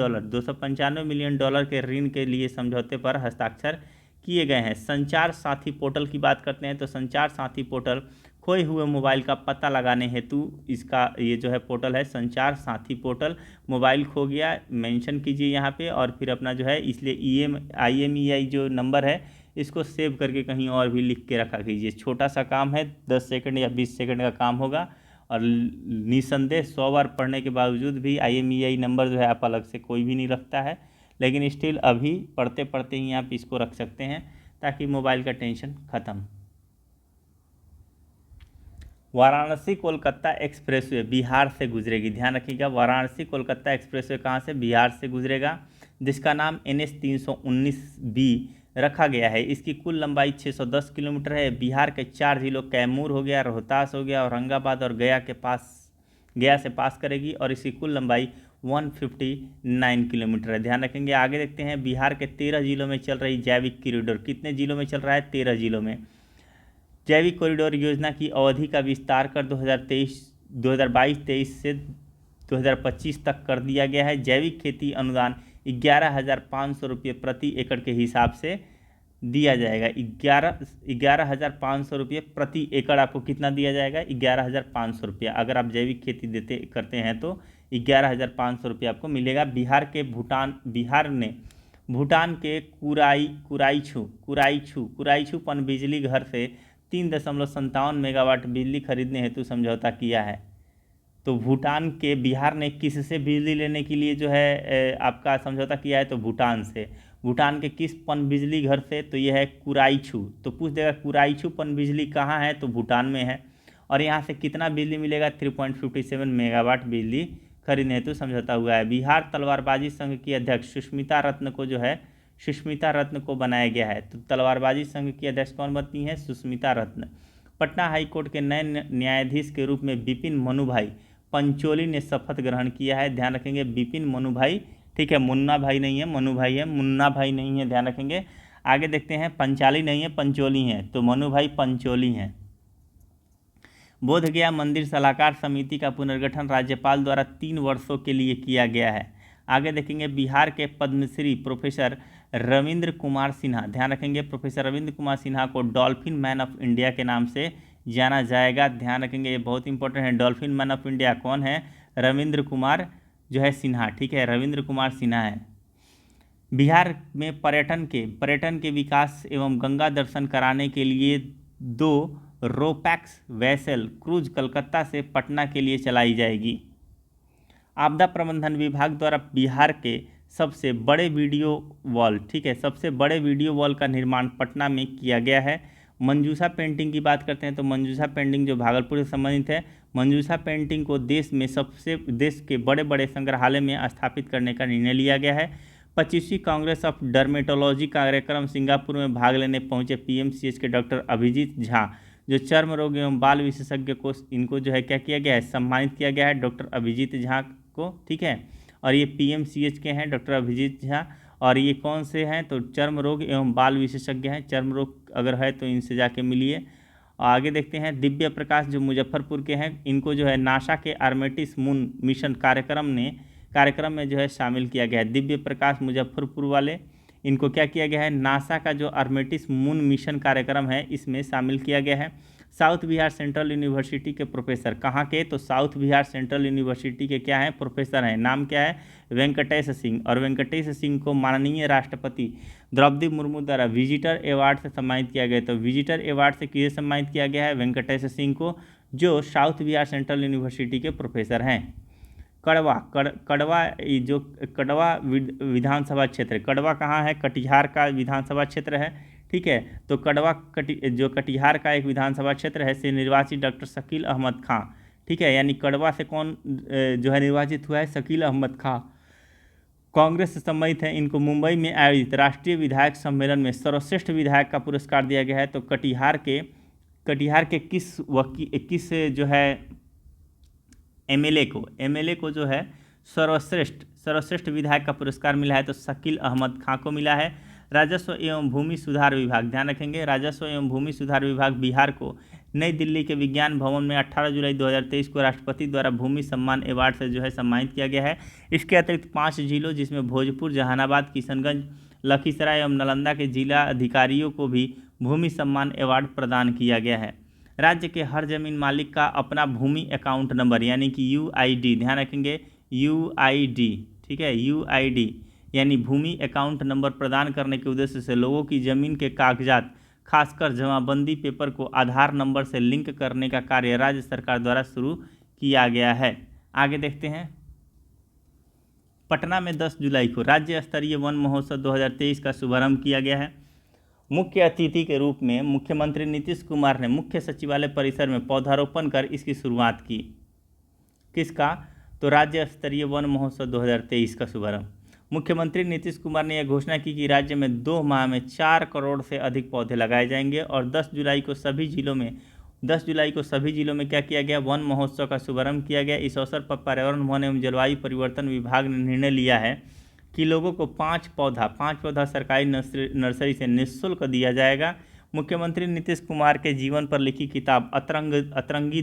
के ऋण के लिए समझौते पर हस्ताक्षर किए गए हैं। संचार साथी पोर्टल की बात करते हैं तो संचार साथी पोर्टल खोए हुए मोबाइल का पता लगाने हेतु इसका ये जो है पोर्टल है संचार साथी पोर्टल। मोबाइल खो गया मेंशन कीजिए यहाँ पे और फिर अपना जो है इसलिए IMEI जो नंबर है इसको सेव करके कहीं और भी लिख के रखा कीजिए। छोटा सा काम है, 10 सेकंड या 20 सेकंड का काम होगा और निसंदेह 100 बार पढ़ने के बावजूद भी IMEI नंबर जो है आप अलग से कोई भी नहीं रखता है, लेकिन स्टिल अभी पढ़ते पढ़ते ही आप इसको रख सकते हैं ताकि मोबाइल का टेंशन ख़त्म। वाराणसी कोलकाता एक्सप्रेसवे बिहार से गुजरेगी। ध्यान रखिएगा, वाराणसी कोलकाता एक्सप्रेसवे कहाँ से? बिहार से गुजरेगा, जिसका नाम NH 319B रखा गया है। इसकी कुल लंबाई 610 किलोमीटर है। बिहार के 4 जिलों कैमूर हो गया, रोहतास हो गया, औरंगाबाद और गया से पास करेगी और इसकी कुल लंबाई 159 किलोमीटर है। ध्यान रखेंगे। आगे देखते हैं, बिहार के 13 जिलों में चल रही जैविक कॉरिडोर। कितने जिलों में चल रहा है? 13 जिलों में। जैविक कॉरिडोर योजना की अवधि का विस्तार कर 2022-23 से 2025 तक कर दिया गया है। जैविक खेती अनुदान 11,500 रुपये प्रति एकड़ के हिसाब से दिया जाएगा। 11,500 रुपये प्रति एकड़ आपको कितना दिया जाएगा? 11,500 रुपया। अगर आप जैविक खेती करते हैं तो 11,500 रुपये आपको मिलेगा। बिहार ने भूटान के कुराईछू पनबिजली घर से 3.57 मेगावाट बिजली खरीदने हेतु समझौता किया है। तो भूटान के बिहार ने किससे बिजली लेने के लिए जो है आपका समझौता किया है? तो भूटान से। भूटान के किस पनबिजली घर से? तो यह है कुराईछू। तो पूछ देगा कुराईछू पनबिजली कहाँ है? तो भूटान में है। और यहाँ से कितना बिजली मिलेगा? 3.57 मेगावाट बिजली खरीदने हेतु समझौता हुआ है। बिहार तलवारबाजी संघ की अध्यक्ष सुष्मिता रत्न को बनाया गया है। तो तलवारबाजी संघ की अध्यक्ष कौन बनती हैं? सुष्मिता रत्न। पटना हाईकोर्ट के नए न्यायाधीश के रूप में विपिन मनुभाई पंचोली ने शपथ ग्रहण किया है। ध्यान रखेंगे, विपिन मनुभाई, ठीक है, मुन्ना भाई नहीं है, मनुभाई है, मुन्ना भाई नहीं है, ध्यान रखेंगे। आगे देखते हैं, पंचाली नहीं है, पंचोली है, तो मनुभाई पंचोली हैं। बोधगया मंदिर सलाहकार समिति का पुनर्गठन राज्यपाल द्वारा 3 वर्षों के लिए किया गया है। आगे देखेंगे, बिहार के पद्मश्री प्रोफेसर रविंद्र कुमार सिन्हा, ध्यान रखेंगे, प्रोफेसर रविंद्र कुमार सिन्हा को डॉल्फिन मैन ऑफ इंडिया के नाम से जाना जाएगा। ध्यान रखेंगे, ये बहुत इंपॉर्टेंट है। डॉल्फिन मैन ऑफ इंडिया कौन है? रविंद्र कुमार जो है सिन्हा, ठीक है, रविंद्र कुमार सिन्हा है। बिहार में पर्यटन के विकास एवं गंगा दर्शन कराने के लिए 2 रोपैक्स वेसल क्रूज कलकत्ता से पटना के लिए चलाई जाएगी। आपदा प्रबंधन विभाग द्वारा बिहार के सबसे बड़े वीडियो वॉल, ठीक है, सबसे बड़े वीडियो वॉल का निर्माण पटना में किया गया है। मंजूषा पेंटिंग की बात करते हैं तो मंजूषा पेंटिंग जो भागलपुर से संबंधित है, मंजूषा पेंटिंग को देश के बड़े बड़े संग्रहालय में स्थापित करने का निर्णय लिया गया है। 25वीं कांग्रेस ऑफ डर्मेटोलॉजी कार्यक्रम सिंगापुर में भाग लेने पहुंचे PMCH के डॉक्टर अभिजीत झा जो चर्म रोग एवं बाल विशेषज्ञ को इनको जो है क्या किया गया है? सम्मानित किया गया है, डॉक्टर अभिजीत झा को, ठीक है। और ये PMCH के हैं डॉक्टर अभिजीत झा, और ये कौन से हैं? तो चर्म रोग एवं बाल विशेषज्ञ हैं। चर्म रोग अगर है तो इनसे जाके मिलिए। आगे देखते हैं, दिव्य प्रकाश जो मुजफ्फरपुर के हैं, इनको जो है नासा के आर्टेमिस मून मिशन कार्यक्रम में जो है शामिल किया गया है। दिव्य प्रकाश मुजफ्फरपुर वाले, इनको क्या किया गया है? नासा का जो आर्टेमिस मून मिशन कार्यक्रम है इसमें शामिल किया गया है। साउथ बिहार सेंट्रल यूनिवर्सिटी के प्रोफेसर, कहाँ के? तो साउथ बिहार सेंट्रल यूनिवर्सिटी के क्या हैं? प्रोफेसर हैं। नाम क्या है? वेंकटेश सिंह। और वेंकटेश सिंह को माननीय राष्ट्रपति द्रौपदी मुर्मू द्वारा विजिटर अवार्ड से सम्मानित किया गया। तो विजिटर अवार्ड से किसे सम्मानित किया गया है? वेंकटेश सिंह को, जो साउथ बिहार सेंट्रल यूनिवर्सिटी के प्रोफेसर हैं। कड़वा विधानसभा क्षेत्र, कड़वा कहाँ है? कटिहार का विधानसभा क्षेत्र है, ठीक है। तो जो कटिहार का एक विधानसभा क्षेत्र है से निर्वाचित डॉक्टर शकील अहमद खां, ठीक है, यानी कड़वा से कौन जो है निर्वाचित हुआ है? शकील अहमद खां, कांग्रेस से संबंधित है। इनको मुंबई में आयोजित राष्ट्रीय विधायक सम्मेलन में सर्वश्रेष्ठ विधायक का पुरस्कार दिया गया है। तो कटिहार के किस जो है एमएलए को जो है सर्वश्रेष्ठ विधायक का पुरस्कार मिला है? तो शकील अहमद खां को मिला है। राजस्व एवं भूमि सुधार विभाग, ध्यान रखेंगे राजस्व एवं भूमि सुधार विभाग बिहार को नई दिल्ली के विज्ञान भवन में 18 जुलाई 2023 को राष्ट्रपति द्वारा भूमि सम्मान अवार्ड से जो है सम्मानित किया गया है। इसके अतिरिक्त 5 जिलों जिसमें भोजपुर, जहानाबाद, किशनगंज, लखीसराय एवं नालंदा के जिला अधिकारियों को भी भूमि सम्मान अवार्ड प्रदान किया गया है। राज्य के हर जमीन मालिक का अपना भूमि अकाउंट नंबर यानी कि UID, ध्यान रखेंगे UID, ठीक है, UID यानी भूमि अकाउंट नंबर प्रदान करने के उद्देश्य से लोगों की जमीन के कागजात खासकर जमाबंदी पेपर को आधार नंबर से लिंक करने का कार्य राज्य सरकार द्वारा शुरू किया गया है। आगे देखते हैं। पटना में 10 जुलाई को राज्य स्तरीय वन महोत्सव 2023 का शुभारंभ किया गया है। मुख्य अतिथि के रूप में मुख्यमंत्री नीतीश कुमार ने मुख्य सचिवालय परिसर में पौधारोपण कर इसकी शुरुआत की। किसका? तो राज्य स्तरीय वन महोत्सव 2023 का शुभारंभ। मुख्यमंत्री नीतीश कुमार ने यह घोषणा की कि राज्य में 2 माह में 4 करोड़ से अधिक पौधे लगाए जाएंगे और 10 जुलाई को सभी जिलों में क्या किया गया? वन महोत्सव का शुभारंभ किया गया। इस अवसर पर पर्यावरण, वन एवं जलवायु परिवर्तन विभाग ने निर्णय लिया है कि लोगों को 5 पौधा सरकारी नर्सरी से निःशुल्क दिया जाएगा। मुख्यमंत्री नीतीश कुमार के जीवन पर लिखी किताब अतरंगी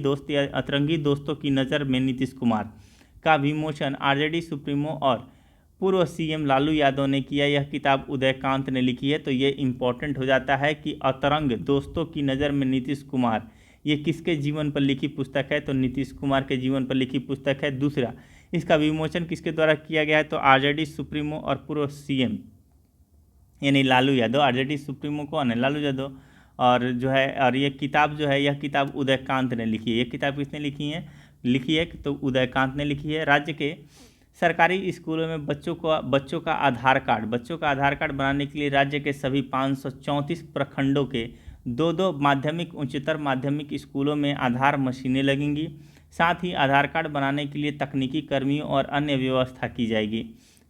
दोस्तों की नज़र में नीतीश कुमार का विमोचन RJD सुप्रीमो और पूर्व CM लालू यादव ने किया। यह किताब उदयकांत ने लिखी है। तो ये इम्पोर्टेंट हो जाता है कि अतरंग दोस्तों की नज़र में नीतीश कुमार, ये किसके जीवन पर लिखी पुस्तक है? तो नीतीश कुमार के जीवन पर लिखी पुस्तक है। दूसरा, इसका विमोचन किसके द्वारा किया गया है? तो RJD सुप्रीमो और पूर्व CM यानी लालू यादव, RJD सुप्रीमो कौन है? लालू यादव। और जो है और ये किताब जो है, यह किताब उदयकांत ने लिखी है। ये किताब किसने लिखी है? तो उदयकांत ने लिखी है। राज्य के सरकारी स्कूलों में बच्चों का आधार कार्ड बनाने के लिए राज्य के सभी 534 प्रखंडों के 2 माध्यमिक, उच्चतर माध्यमिक स्कूलों में आधार मशीनें लगेंगी। साथ ही आधार कार्ड बनाने के लिए तकनीकी कर्मियों और अन्य व्यवस्था की जाएगी।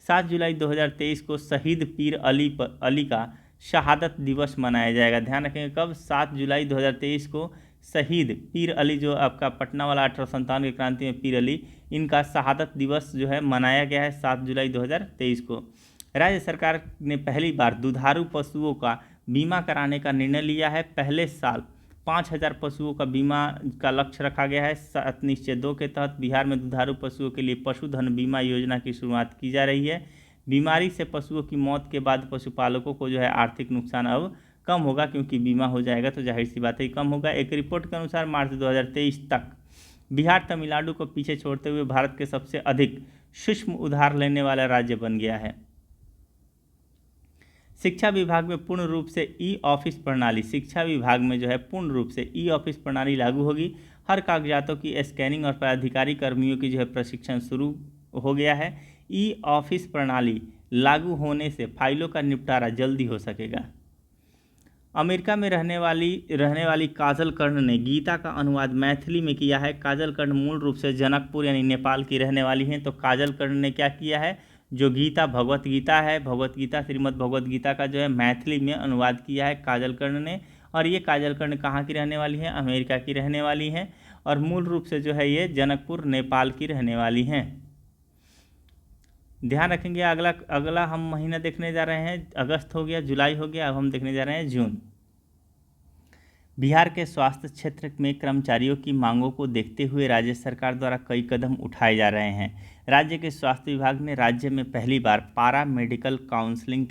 7 जुलाई 2023 को शहीद पीर अली का शहादत दिवस मनाया जाएगा। ध्यान रखेंगे कब? 7 जुलाई 2023 को शहीद पीर अली, जो आपका पटना वाला 1857 की क्रांति में पीर अली, इनका शहादत दिवस जो है मनाया गया है 7 जुलाई 2023 को। राज्य सरकार ने पहली बार दुधारू पशुओं का बीमा कराने का निर्णय लिया है। पहले साल 5000 पशुओं का बीमा का लक्ष्य रखा गया है। 7 निश्चय 2 के तहत बिहार में दुधारू पशुओं के लिए पशुधन बीमा योजना की शुरुआत की जा रही है। बीमारी से पशुओं की मौत के बाद पशुपालकों को जो है आर्थिक नुकसान अब कम होगा, क्योंकि बीमा हो जाएगा तो जाहिर सी बात है कम होगा। एक रिपोर्ट के अनुसार मार्च 2023 तक बिहार तमिलनाडु को पीछे छोड़ते हुए भारत के सबसे अधिक सूक्ष्म उधार लेने वाला राज्य बन गया है। शिक्षा विभाग में पूर्ण रूप से ई-ऑफिस प्रणाली, शिक्षा विभाग में जो है पूर्ण रूप से ई-ऑफिस प्रणाली लागू होगी। हर कागजातों की स्कैनिंग और पदाधिकारी कर्मियों की जो है प्रशिक्षण शुरू हो गया है। ई-ऑफिस प्रणाली लागू होने से फाइलों का निपटारा जल्दी हो सकेगा। अमेरिका में रहने वाली काजल कर्ण ने गीता का अनुवाद मैथिली में किया है। काजल कर्ण मूल रूप से जनकपुर यानी नेपाल की रहने वाली हैं। तो काजल कर्ण ने क्या किया है? जो भगवत गीता श्रीमद् भगवत गीता का जो है मैथिली में अनुवाद किया है काजल कर्ण ने। और ये काजल कर्ण कहाँ की रहने वाली हैं? अमेरिका की रहने वाली हैं। और मूल रूप से जो है ये जनकपुर नेपाल की रहने वाली हैं। ध्यान रखेंगे। अगला हम महीना देखने जा रहे हैं, अगस्त हो गया, जुलाई हो गया, अब हम देखने जा रहे हैं जून। बिहार के स्वास्थ्य क्षेत्र में कर्मचारियों की मांगों को देखते हुए राज्य सरकार द्वारा कई कदम उठाए जा रहे हैं। राज्य के स्वास्थ्य विभाग ने राज्य में पहली बार पारा मेडिकल काउंसिल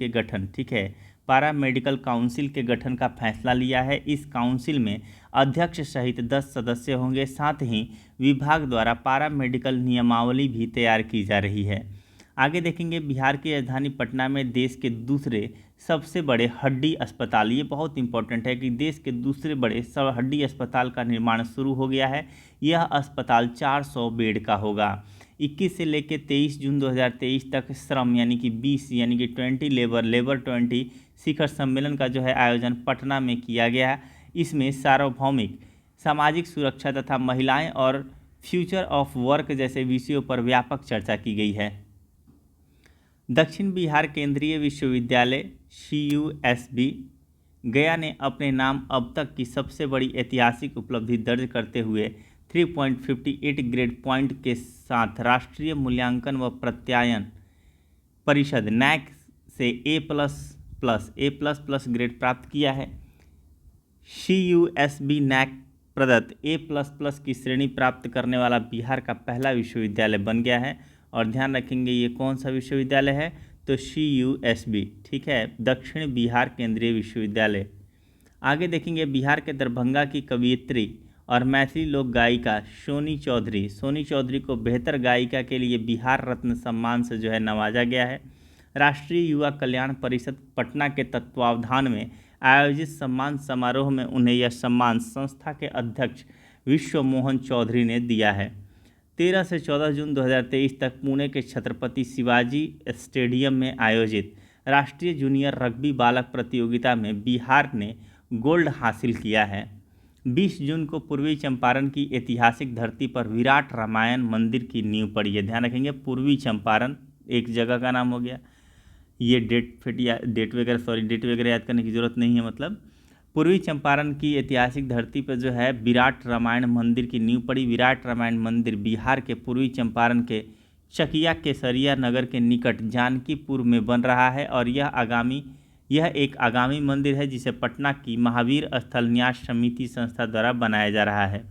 के गठन का फैसला लिया है। इस काउंसिल में अध्यक्ष सहित 10 सदस्य होंगे। साथ ही विभाग द्वारा पारा मेडिकल नियमावली भी तैयार की जा रही है। आगे देखेंगे। बिहार की राजधानी पटना में देश के दूसरे सबसे बड़े हड्डी अस्पताल, ये बहुत इंपॉर्टेंट है कि देश के दूसरे बड़े हड्डी अस्पताल का निर्माण शुरू हो गया है। यह अस्पताल 400 बेड का होगा। 21 से लेकर 23 जून 2023 तक श्रम यानी कि 20 यानी कि 20 लेबर 20 शिखर सम्मेलन का जो है आयोजन पटना में किया गया। इसमें सार्वभौमिक सामाजिक सुरक्षा तथा महिलाएं और फ्यूचर ऑफ वर्क जैसे विषयों पर व्यापक चर्चा की गई है। दक्षिण बिहार केंद्रीय विश्वविद्यालय CUSB गया ने अपने नाम अब तक की सबसे बड़ी ऐतिहासिक उपलब्धि दर्ज करते हुए 3.58 ग्रेड पॉइंट के साथ राष्ट्रीय मूल्यांकन व प्रत्यायन परिषद NAAC से A+ प्लस ग्रेड प्राप्त किया है। CUSB NAC प्रदत्त A++ की श्रेणी प्राप्त करने वाला बिहार का पहला विश्वविद्यालय बन गया है। और ध्यान रखेंगे ये कौन सा विश्वविद्यालय है, तो CUSB, ठीक है, दक्षिण बिहार केंद्रीय विश्वविद्यालय। आगे देखेंगे बिहार के दरभंगा की कवयित्री और मैथिली लोक गायिका सोनी चौधरी को बेहतर गायिका के लिए बिहार रत्न सम्मान से जो है नवाजा गया है। राष्ट्रीय युवा कल्याण परिषद पटना के तत्वावधान में आयोजित सम्मान समारोह में उन्हें यह सम्मान संस्था के अध्यक्ष विश्व मोहन चौधरी ने दिया है। 13 से 14 जून 2023 तक पुणे के छत्रपति शिवाजी स्टेडियम में आयोजित राष्ट्रीय जूनियर रग्बी बालक प्रतियोगिता में बिहार ने गोल्ड हासिल किया है। 20 जून को पूर्वी चंपारण की ऐतिहासिक धरती पर विराट रामायण मंदिर की नींव पड़ी है। ध्यान रखेंगे पूर्वी चंपारण एक जगह का नाम हो गया, ये डेट वगैरह याद करने की ज़रूरत नहीं है। मतलब पूर्वी चंपारण की ऐतिहासिक धरती पर जो है विराट रामायण मंदिर की नींव पड़ी। विराट रामायण मंदिर बिहार के पूर्वी चंपारण के चकिया केसरिया नगर के निकट जानकीपुर में बन रहा है और यह एक आगामी मंदिर है जिसे पटना की महावीर स्थल न्यास समिति संस्था द्वारा बनाया जा रहा है।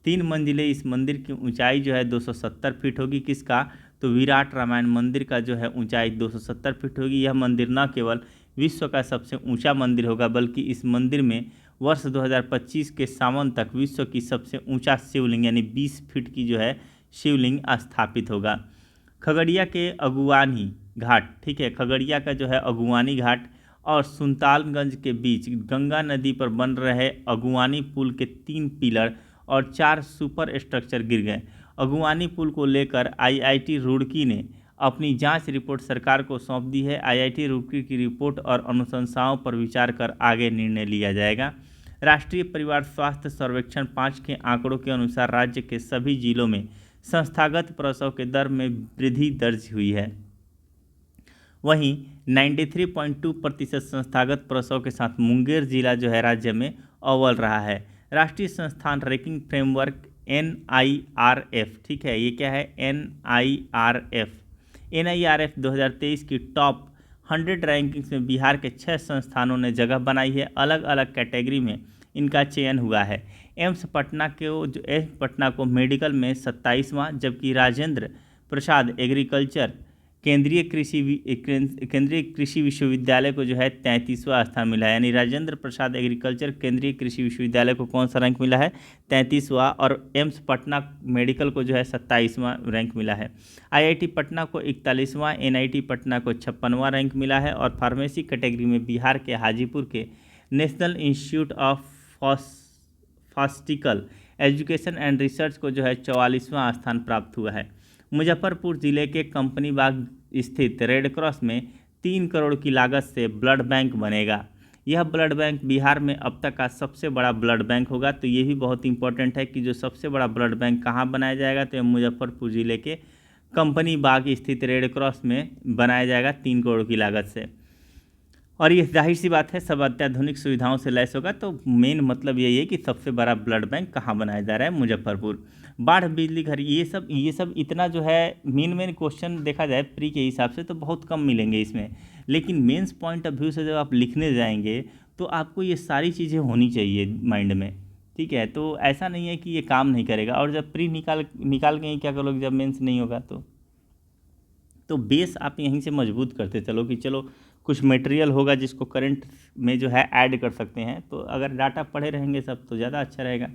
3 मंजिले इस मंदिर की ऊंचाई जो है 270 फीट होगी। किसका, तो विराट रामायण मंदिर का जो है ऊंचाई 270 फीट होगी। यह मंदिर न केवल विश्व का सबसे ऊंचा मंदिर होगा बल्कि इस मंदिर में वर्ष 2025 के सावन तक विश्व की सबसे ऊंचा शिवलिंग यानी 20 फीट की जो है शिवलिंग स्थापित होगा। खगड़िया के अगुवानी घाट, ठीक है, खगड़िया का जो है अगुवानी घाट और सुल्तानगंज के बीच गंगा नदी पर बन रहे अगुवानी पुल के 3 पिलर और 4 सुपर स्ट्रक्चर गिर गए। अगुवानी पुल को लेकर IIT रुड़की ने अपनी जांच रिपोर्ट सरकार को सौंप दी है। IIT रुड़की की रिपोर्ट और अनुशंसाओं पर विचार कर आगे निर्णय लिया जाएगा। राष्ट्रीय परिवार स्वास्थ्य सर्वेक्षण 5 के आंकड़ों के अनुसार राज्य के सभी जिलों में संस्थागत प्रसव के दर में वृद्धि दर्ज हुई है। वहीं 93.2% संस्थागत प्रसव के साथ मुंगेर जिला जो है राज्य में अव्वल रहा है। राष्ट्रीय संस्थान रैंकिंग फ्रेमवर्क NIRF, ठीक है, ये क्या है, NIRF 2023 की टॉप 100 रैंकिंग्स में बिहार के 6 संस्थानों ने जगह बनाई है। अलग अलग कैटेगरी में इनका चयन हुआ है। एम्स पटना को मेडिकल में 27वां, जबकि राजेंद्र प्रसाद एग्रीकल्चर केंद्रीय कृषि विश्वविद्यालय को जो है 33वां स्थान मिला है। यानी राजेंद्र प्रसाद एग्रीकल्चर केंद्रीय कृषि विश्वविद्यालय को कौन सा रैंक मिला है, 33वां, और एम्स पटना मेडिकल को जो है 27वां रैंक मिला है। IIT पटना को 41वां, NIT पटना को 56वां रैंक मिला है। और फार्मेसी कैटेगरी में बिहार के हाजीपुर के national institute of pharmaceutical education and research को जो है 44वां स्थान प्राप्त हुआ है। मुजफ्फरपुर जिले के कंपनी बाग स्थित रेड क्रॉस में 3 करोड़ की लागत से ब्लड बैंक बनेगा। यह ब्लड बैंक बिहार में अब तक का सबसे बड़ा ब्लड बैंक होगा। तो ये भी बहुत इंपॉर्टेंट है कि जो सबसे बड़ा ब्लड बैंक कहाँ बनाया जाएगा, तो मुजफ्फरपुर जिले के कंपनी बाग स्थित रेड क्रॉस में बनाया जाएगा 3 करोड़ की लागत से। और ये जाहिर सी बात है सब अत्याधुनिक सुविधाओं से लैस होगा। तो मेन मतलब यही है कि सबसे बड़ा ब्लड बैंक कहाँ बनाया जा रहा है, मुजफ्फरपुर। बाढ़, बिजली, घर, ये सब इतना जो है मेन क्वेश्चन देखा जाए प्री के हिसाब से तो बहुत कम मिलेंगे इसमें। लेकिन मेंस पॉइंट ऑफ व्यू से जब आप लिखने जाएंगे तो आपको ये सारी चीज़ें होनी चाहिए माइंड में, ठीक है। तो ऐसा नहीं है कि ये काम नहीं करेगा। और जब प्री निकाल के ही क्या करोगे जब मेंस नहीं होगा तो बेस आप यहीं से मजबूत करते चलो कि चलो कुछ मटेरियल होगा जिसको करंट में जो है ऐड कर सकते हैं। तो अगर डाटा पढ़े रहेंगे सब तो ज़्यादा अच्छा रहेगा।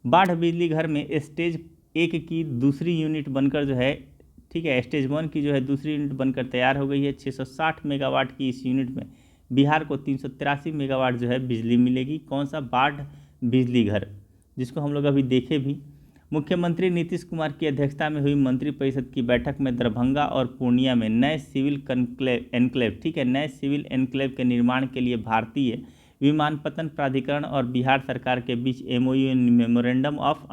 बाढ़ बिजली घर में स्टेज 1 की दूसरी यूनिट बनकर जो है, ठीक है, स्टेज 1 की जो है दूसरी यूनिट बनकर तैयार हो गई है। 660 मेगावाट की इस यूनिट में बिहार को 383 मेगावाट जो है बिजली मिलेगी। कौन सा, बाढ़ बिजली घर, जिसको हम लोग अभी देखे भी। मुख्यमंत्री नीतीश कुमार की अध्यक्षता में हुई मंत्रिपरिषद की बैठक में दरभंगा और पूर्णिया में नए सिविल एनक्लेव, ठीक है, नए सिविल एनक्लेव के निर्माण के लिए भारतीय विमानपत्तन प्राधिकरण और बिहार सरकार के बीच MOU मेमोरेंडम ऑफ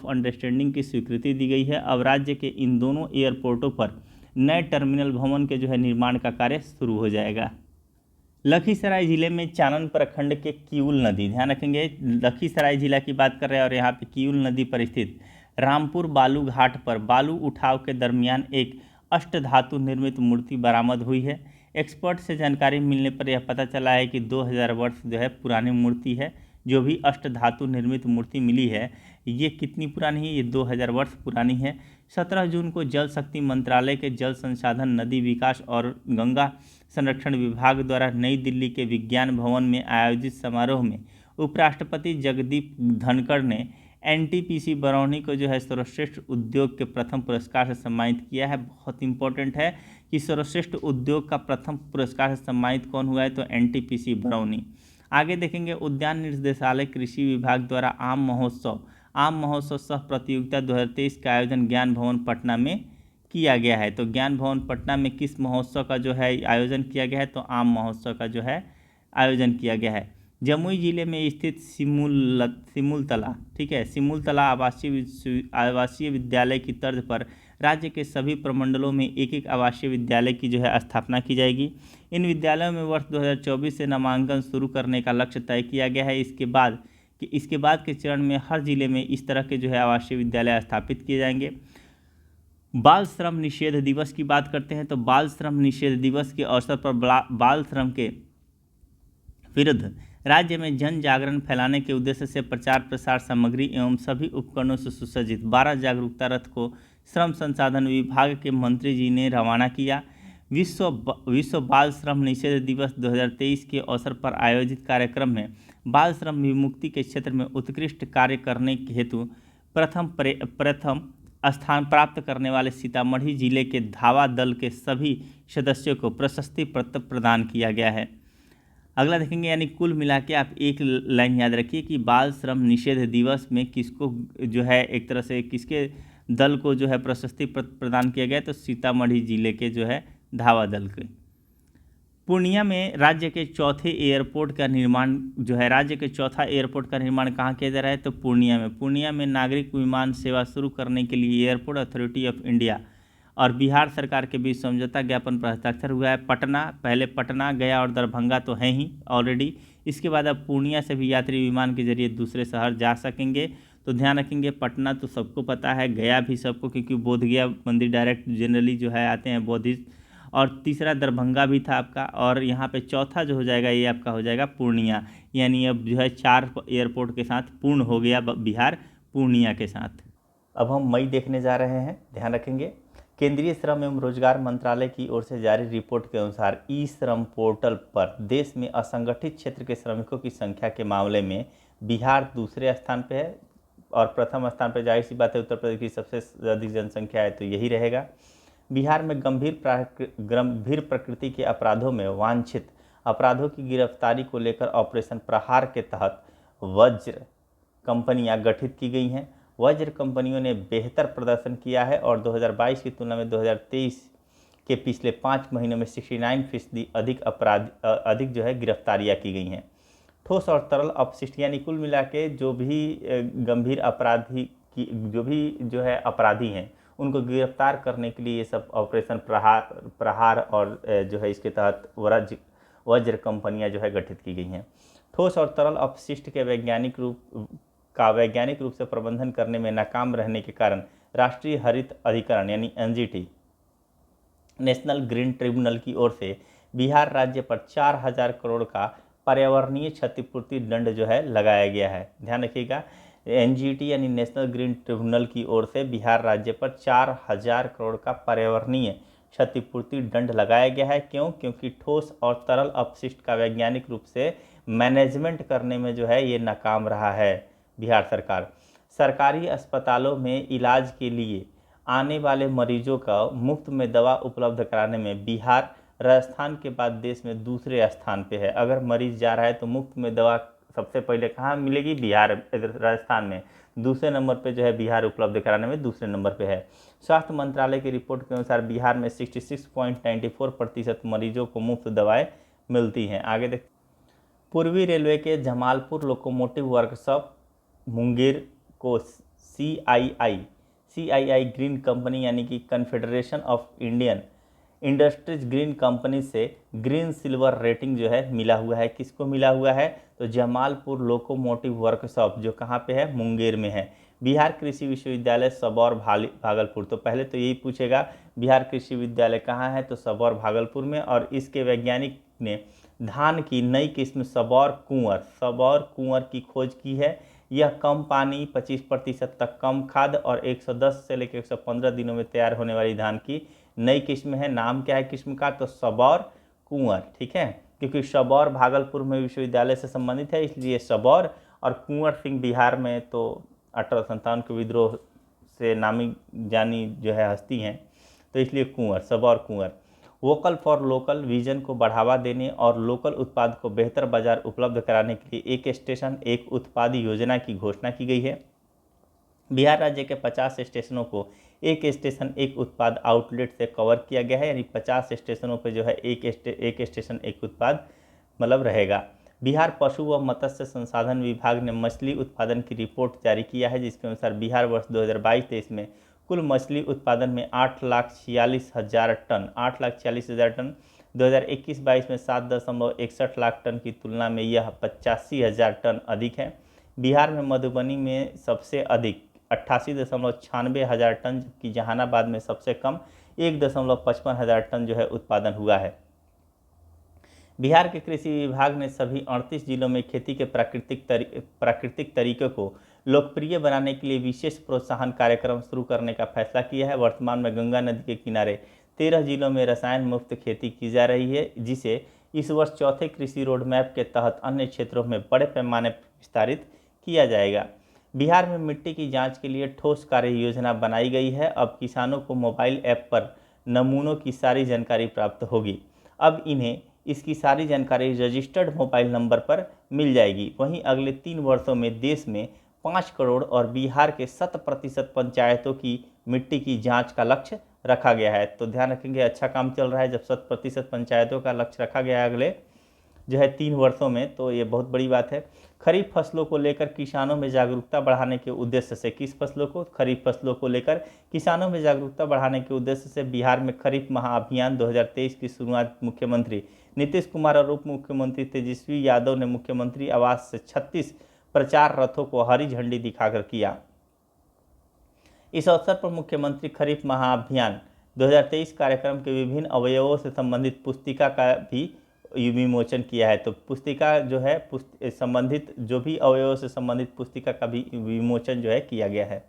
अंडरस्टैंडिंग की स्वीकृति दी गई है। अब राज्य के इन दोनों एयरपोर्टों पर नए टर्मिनल भवन के जो है निर्माण का कार्य शुरू हो जाएगा। लखीसराय जिले में चानन प्रखंड के किऊल नदी, ध्यान रखेंगे लखीसराय जिला की बात कर रहे हैं और यहाँ पे किऊल नदी पर स्थित रामपुर बालू घाट पर बालू उठाव के दरमियान एक अष्टधातु निर्मित मूर्ति बरामद हुई है। एक्सपर्ट से जानकारी मिलने पर यह पता चला है कि 2000 वर्ष जो है पुरानी मूर्ति है। जो भी अष्ट धातु निर्मित मूर्ति मिली है ये कितनी पुरानी है, ये 2000 वर्ष पुरानी है। 17 जून को जल शक्ति मंत्रालय के जल संसाधन, नदी विकास और गंगा संरक्षण विभाग द्वारा नई दिल्ली के विज्ञान भवन में आयोजित समारोह में उपराष्ट्रपति जगदीप धनखड़ ने एनटीपीसी बरौनी को जो है सर्वश्रेष्ठ उद्योग के प्रथम पुरस्कार से सम्मानित किया है। बहुत इंपॉर्टेंट है कि सर्वश्रेष्ठ उद्योग का प्रथम पुरस्कार से सम्मानित कौन हुआ है, तो एनटीपीसी बरौनी। आगे देखेंगे उद्यान निर्देशालय कृषि विभाग द्वारा आम महोत्सव सह प्रतियोगिता 2023 का आयोजन ज्ञान भवन पटना में किया गया है। तो ज्ञान भवन पटना में किस महोत्सव का जो है आयोजन किया गया है, तो आम महोत्सव का जो है आयोजन किया गया है। जमुई जिले में स्थित सिमुलतला, ठीक है, सिमुलतला आवासीय विद्यालय की तर्ज पर राज्य के सभी प्रमंडलों में एक एक आवासीय विद्यालय की जो है स्थापना की जाएगी। इन विद्यालयों में वर्ष 2024 से नामांकन शुरू करने का लक्ष्य तय किया गया है। इसके बाद के चरण में हर जिले में इस तरह के जो है आवासीय विद्यालय स्थापित किए जाएंगे। बाल श्रम निषेध दिवस की बात करते हैं तो बाल श्रम निषेध दिवस के अवसर पर बाल श्रम के विरुद्ध राज्य में जन जागरण फैलाने के उद्देश्य से प्रचार प्रसार सामग्री एवं सभी उपकरणों से सुसज्जित 12 जागरूकता रथ को श्रम संसाधन विभाग के मंत्री जी ने रवाना किया। विश्व बाल श्रम निषेध दिवस 2023 के अवसर पर आयोजित कार्यक्रम में बाल श्रम विमुक्ति के क्षेत्र में उत्कृष्ट कार्य करने के हेतु प्रथम स्थान प्राप्त करने वाले सीतामढ़ी जिले के धावा दल के सभी सदस्यों को प्रशस्ति पत्र प्रदान किया गया है। अगला देखेंगे, यानी कुल मिला के आप एक लाइन याद रखिए कि बाल श्रम निषेध दिवस में किसको जो है एक तरह से किसके दल को जो है प्रशस्ति प्रदान किया गया, तो सीतामढ़ी जिले के जो है धावा दल के। पूर्णिया में राज्य के चौथा एयरपोर्ट का निर्माण कहाँ किया जा रहा है, तो पूर्णिया में नागरिक विमान सेवा शुरू करने के लिए एयरपोर्ट अथॉरिटी ऑफ इंडिया और बिहार सरकार के बीच समझौता ज्ञापन पर हस्ताक्षर हुआ है। पहले पटना, गया और दरभंगा तो हैं ही ऑलरेडी, इसके बाद अब पूर्णिया से भी यात्री विमान के जरिए दूसरे शहर जा सकेंगे। तो ध्यान रखेंगे, पटना तो सबको पता है, गया भी सबको, क्योंकि बोधगया मंदिर डायरेक्ट जनरली जो है आते हैं बौद्धिस्ट, और तीसरा दरभंगा भी था आपका, और यहाँ पे चौथा जो हो जाएगा ये आपका हो जाएगा पूर्णिया। यानी अब जो है 4 एयरपोर्ट के साथ पूर्ण हो गया बिहार पूर्णिया के साथ। अब हम मई देखने जा रहे हैं, ध्यान रखेंगे। केंद्रीय श्रम एवं रोजगार मंत्रालय की ओर से जारी रिपोर्ट के अनुसार ई श्रम पोर्टल पर देश में असंगठित क्षेत्र के श्रमिकों की संख्या के मामले में बिहार दूसरे स्थान पे है, और प्रथम स्थान पर जाहिर सी बात है उत्तर प्रदेश की सबसे अधिक जनसंख्या है तो यही रहेगा। बिहार में गंभीर प्रकृति के अपराधों में वांछित अपराधों की गिरफ्तारी को लेकर ऑपरेशन प्रहार के तहत वज्र कंपनियां गठित की गई हैं। वज्र कंपनियों ने बेहतर प्रदर्शन किया है और 2022 की तुलना में 2023 के पिछले 5 महीनों में 69% अधिक जो है गिरफ्तारियां की गई हैं। ठोस और तरल अपशिष्ट, यानी कुल मिला के जो भी गंभीर अपराधी हैं उनको गिरफ्तार करने के लिए ये सब ऑपरेशन प्रहार और जो है इसके तहत वज्र कंपनियां जो है गठित की गई हैं। ठोस और तरल अपशिष्ट के वैज्ञानिक रूप से प्रबंधन करने में नाकाम रहने के कारण राष्ट्रीय हरित अधिकरण यानी एनजीटी नेशनल ग्रीन ट्रिब्यूनल की ओर से बिहार राज्य पर 4000 करोड़ का पर्यावरणीय क्षतिपूर्ति दंड जो है लगाया गया है। ध्यान रखिएगा, एनजीटी यानी नेशनल ग्रीन ट्रिब्यूनल की ओर से बिहार राज्य पर 4000 करोड़ का पर्यावरणीय क्षतिपूर्ति दंड लगाया गया है। क्यों? क्योंकि ठोस और तरल अपशिष्ट का वैज्ञानिक रूप से मैनेजमेंट करने में जो है ये नाकाम रहा है बिहार सरकार। सरकारी अस्पतालों में इलाज के लिए आने वाले मरीजों का मुफ्त में दवा उपलब्ध कराने में बिहार राजस्थान के बाद देश में दूसरे स्थान पे है। अगर मरीज जा रहा है तो मुफ्त में दवा सबसे पहले कहाँ मिलेगी? बिहार, राजस्थान में। दूसरे नंबर पे जो है बिहार उपलब्ध कराने में दूसरे नंबर पे है। स्वास्थ्य मंत्रालय की रिपोर्ट के अनुसार बिहार में 66.94% मरीजों को मुफ्त दवाएं मिलती हैं। आगे देख, पूर्वी रेलवे के जमालपुर लोकोमोटिव वर्कशॉप मुंगेर को CII ग्रीन कंपनी यानी कि confederation of Indian industries green company से ग्रीन सिल्वर रेटिंग जो है मिला हुआ है। किसको मिला हुआ है? तो जमालपुर लोकोमोटिव वर्कशॉप जो कहाँ पे है? मुंगेर में है। बिहार कृषि विश्वविद्यालय सबौर भागलपुर। तो पहले तो यही पूछेगा बिहार कृषि विश्वविद्यालय कहाँ है, तो सबौर भागलपुर में। और इसके वैज्ञानिक ने धान की नई किस्म सबौर कुंवर की खोज की है। यह कम पानी, 25% तक कम खाद और 110 से लेकर 115 दिनों में तैयार होने वाली धान की नई किस्म है। नाम क्या है किस्म का, तो सबौर कुंवर। ठीक है, क्योंकि सबौर भागलपुर में विश्वविद्यालय से संबंधित है, इसलिए सबौर। और कुंवर सिंह बिहार में तो 1857 के विद्रोह से नामी जानी जो है हस्ती हैं, तो इसलिए कुंवर, सबौर कुंवर। वोकल फॉर लोकल विजन को बढ़ावा देने और लोकल उत्पाद को बेहतर बाजार उपलब्ध कराने के लिए एक स्टेशन एक उत्पाद योजना की घोषणा की गई है। बिहार राज्य के 50 स्टेशनों को एक स्टेशन एक उत्पाद आउटलेट से कवर किया गया है, यानी 50 स्टेशनों पर जो है एक स्टेशन एक उत्पाद मतलब रहेगा। बिहार पशु व मत्स्य संसाधन विभाग ने मछली उत्पादन की रिपोर्ट जारी किया है, जिसके अनुसार बिहार वर्ष 2022-23 में कुल मछली उत्पादन में 8,46,000 टन 2021-22 में 7.61 लाख टन की तुलना में यह 85,000 टन अधिक है। बिहार में मधुबनी में सबसे अधिक 88.96 हज़ार टन, जबकि जहानाबाद में सबसे कम 1.55 हज़ार टन जो है उत्पादन हुआ है। बिहार के कृषि विभाग ने सभी 38 जिलों में खेती के प्राकृतिक तरीकों को लोकप्रिय बनाने के लिए विशेष प्रोत्साहन कार्यक्रम शुरू करने का फैसला किया है। वर्तमान में गंगा नदी के किनारे 13 जिलों में रसायन मुक्त खेती की जा रही है, जिसे इस वर्ष चौथे कृषि रोड मैप के तहत अन्य क्षेत्रों में बड़े पैमाने पर विस्तारित किया जाएगा। बिहार में मिट्टी की जांच के लिए ठोस कार्य योजना बनाई गई है। अब किसानों को मोबाइल ऐप पर नमूनों की सारी जानकारी प्राप्त होगी। अब इन्हें इसकी सारी जानकारी रजिस्टर्ड मोबाइल नंबर पर मिल जाएगी। वहीं अगले 3 वर्षों में देश में 5 करोड़ और बिहार के 100% पंचायतों की मिट्टी की जांच का लक्ष्य रखा गया है। तो ध्यान रखेंगे, अच्छा काम चल रहा है जब 100% पंचायतों का लक्ष्य रखा गया है अगले जो है 3 वर्षों में, तो ये बहुत बड़ी बात है। खरीफ फसलों को लेकर किसानों में जागरूकता बढ़ाने के उद्देश्य से खरीफ फसलों को लेकर किसानों में जागरूकता बढ़ाने के उद्देश्य से बिहार में खरीफ महाअभियान 2023 की शुरुआत मुख्यमंत्री नीतीश कुमार और उप मुख्यमंत्री तेजस्वी यादव ने मुख्यमंत्री आवास से 36 प्रचार रथों को हरी झंडी दिखाकर किया। इस अवसर पर मुख्यमंत्री खरीफ महाअभियान 2023 कार्यक्रम के विभिन्न अवयवों से संबंधित पुस्तिका का भी विमोचन किया है। तो पुस्तिका जो है संबंधित जो भी अवयवों से संबंधित पुस्तिका का भी विमोचन जो है किया गया है।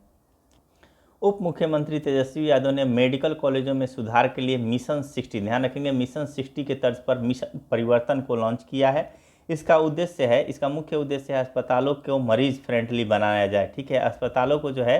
उप मुख्यमंत्री तेजस्वी यादव ने मेडिकल कॉलेजों में सुधार के लिए मिशन 60, ध्यान रखेंगे मिशन 60 के तर्ज पर मिशन परिवर्तन को लॉन्च किया है। इसका मुख्य उद्देश्य है अस्पतालों को मरीज फ्रेंडली बनाया जाए। ठीक है, अस्पतालों को जो है